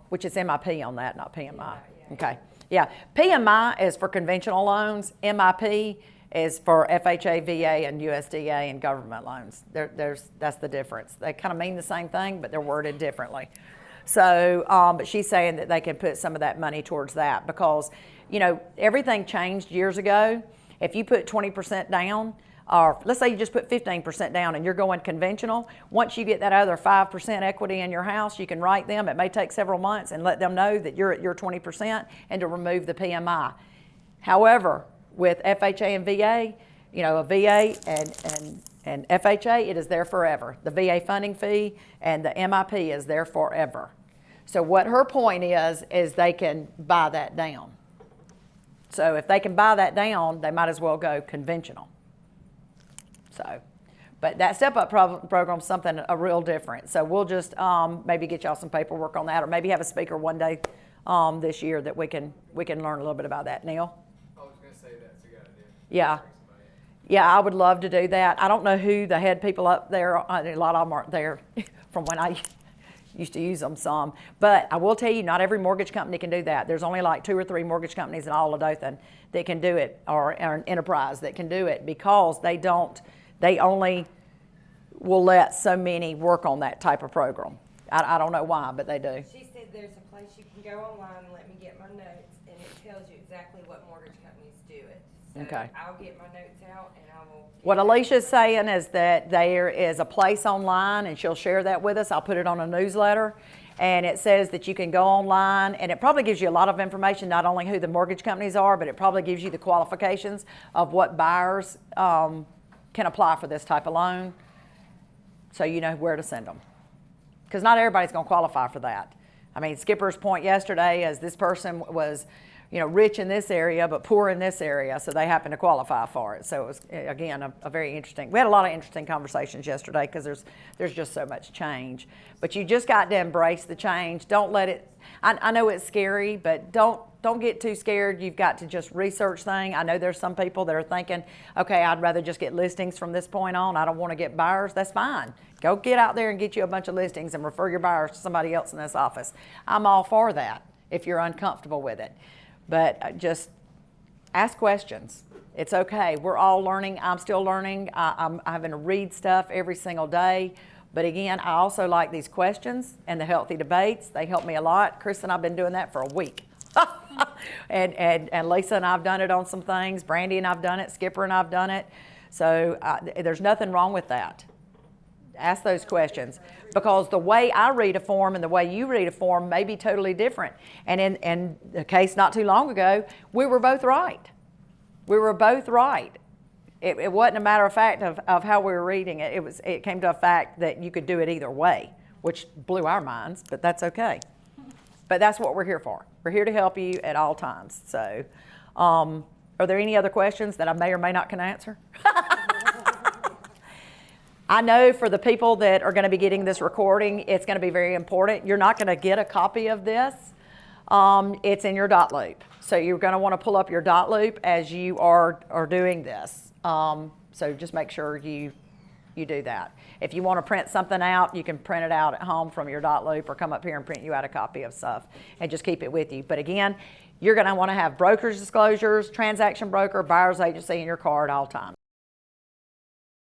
which is MIP on that, not PMI. Yeah. Okay, yeah. PMI is for conventional loans. MIP is for FHA, VA, and USDA and government loans. That's the difference. They kind of mean the same thing, but they're worded differently. So, but she's saying that they can put some of that money towards that because, everything changed years ago. If you put 20% down, or let's say you just put 15% down and you're going conventional, once you get that other 5% equity in your house, you can write them. It may take several months and let them know that you're at your 20% and to remove the PMI. However, with FHA and VA, a VA and FHA, it is there forever. The VA funding fee and the MIP is there forever. So what her point is they can buy that down. So if they can buy that down, they might as well go conventional. So, but that step-up program's something real different. So we'll just maybe get y'all some paperwork on that, or maybe have a speaker one day this year that we can learn a little bit about that. Neil? I was gonna say that's a good idea. Yeah. Bring somebody in. Yeah, I would love to do that. I don't know who the head people up there, a lot of them aren't there from when I used to use them some. But I will tell you, not every mortgage company can do that. There's only like 2 or 3 mortgage companies in all of Dothan that can do it, or an enterprise that can do it, because they only will let so many work on that type of program. I don't know why, but they do. She said there's a place you can go online and let me get my notes, and it tells you exactly what mortgage companies do it. So Okay. I'll get my notes out and I will. What Alicia's saying is that there is a place online, and she'll share that with us. I'll put it on a newsletter, and it says that you can go online, and it probably gives you a lot of information, not only who the mortgage companies are, but it probably gives you the qualifications of what buyers can apply for this type of loan, so you know where to send them. Because not everybody's going to qualify for that. I mean, Skipper's point yesterday is this person was, rich in this area but poor in this area, so they happen to qualify for it. So it was, again, a very interesting. We had a lot of interesting conversations yesterday, because there's just so much change. But you just got to embrace the change. Don't let it. I know it's scary, but don't get too scared. You've got to just research things. I know there's some people that are thinking, okay, I'd rather just get listings from this point on. I don't want to get buyers. That's fine. Go get out there and get you a bunch of listings and refer your buyers to somebody else in this office. I'm all for that if you're uncomfortable with it. But just ask questions. It's okay. We're all learning. I'm still learning. I'm having to read stuff every single day. But again, I also like these questions and the healthy debates. They help me a lot. Chris and I have been doing that for a week. and Lisa and I have done it on some things. Brandy and I've done it. Skipper and I've done it. So there's nothing wrong with that. Ask those questions, because the way I read a form and the way you read a form may be totally different. And in the case not too long ago, we were both right. We were both right. It wasn't a matter of fact of how we were reading it. It came to a fact that you could do it either way, which blew our minds, but that's okay. But that's what we're here for. We're here to help you at all times. So are there any other questions that I may or may not can answer? I know for the people that are going to be getting this recording, it's going to be very important. You're not going to get a copy of this. It's in your dot loop. So you're going to want to pull up your dot loop as you are doing this. So just make sure you do that. If you want to print something out, you can print it out at home from your dot loop, or come up here and print you out a copy of stuff and just keep it with you. But again, you're going to want to have broker's disclosures, transaction broker, buyer's agency in your car at all times.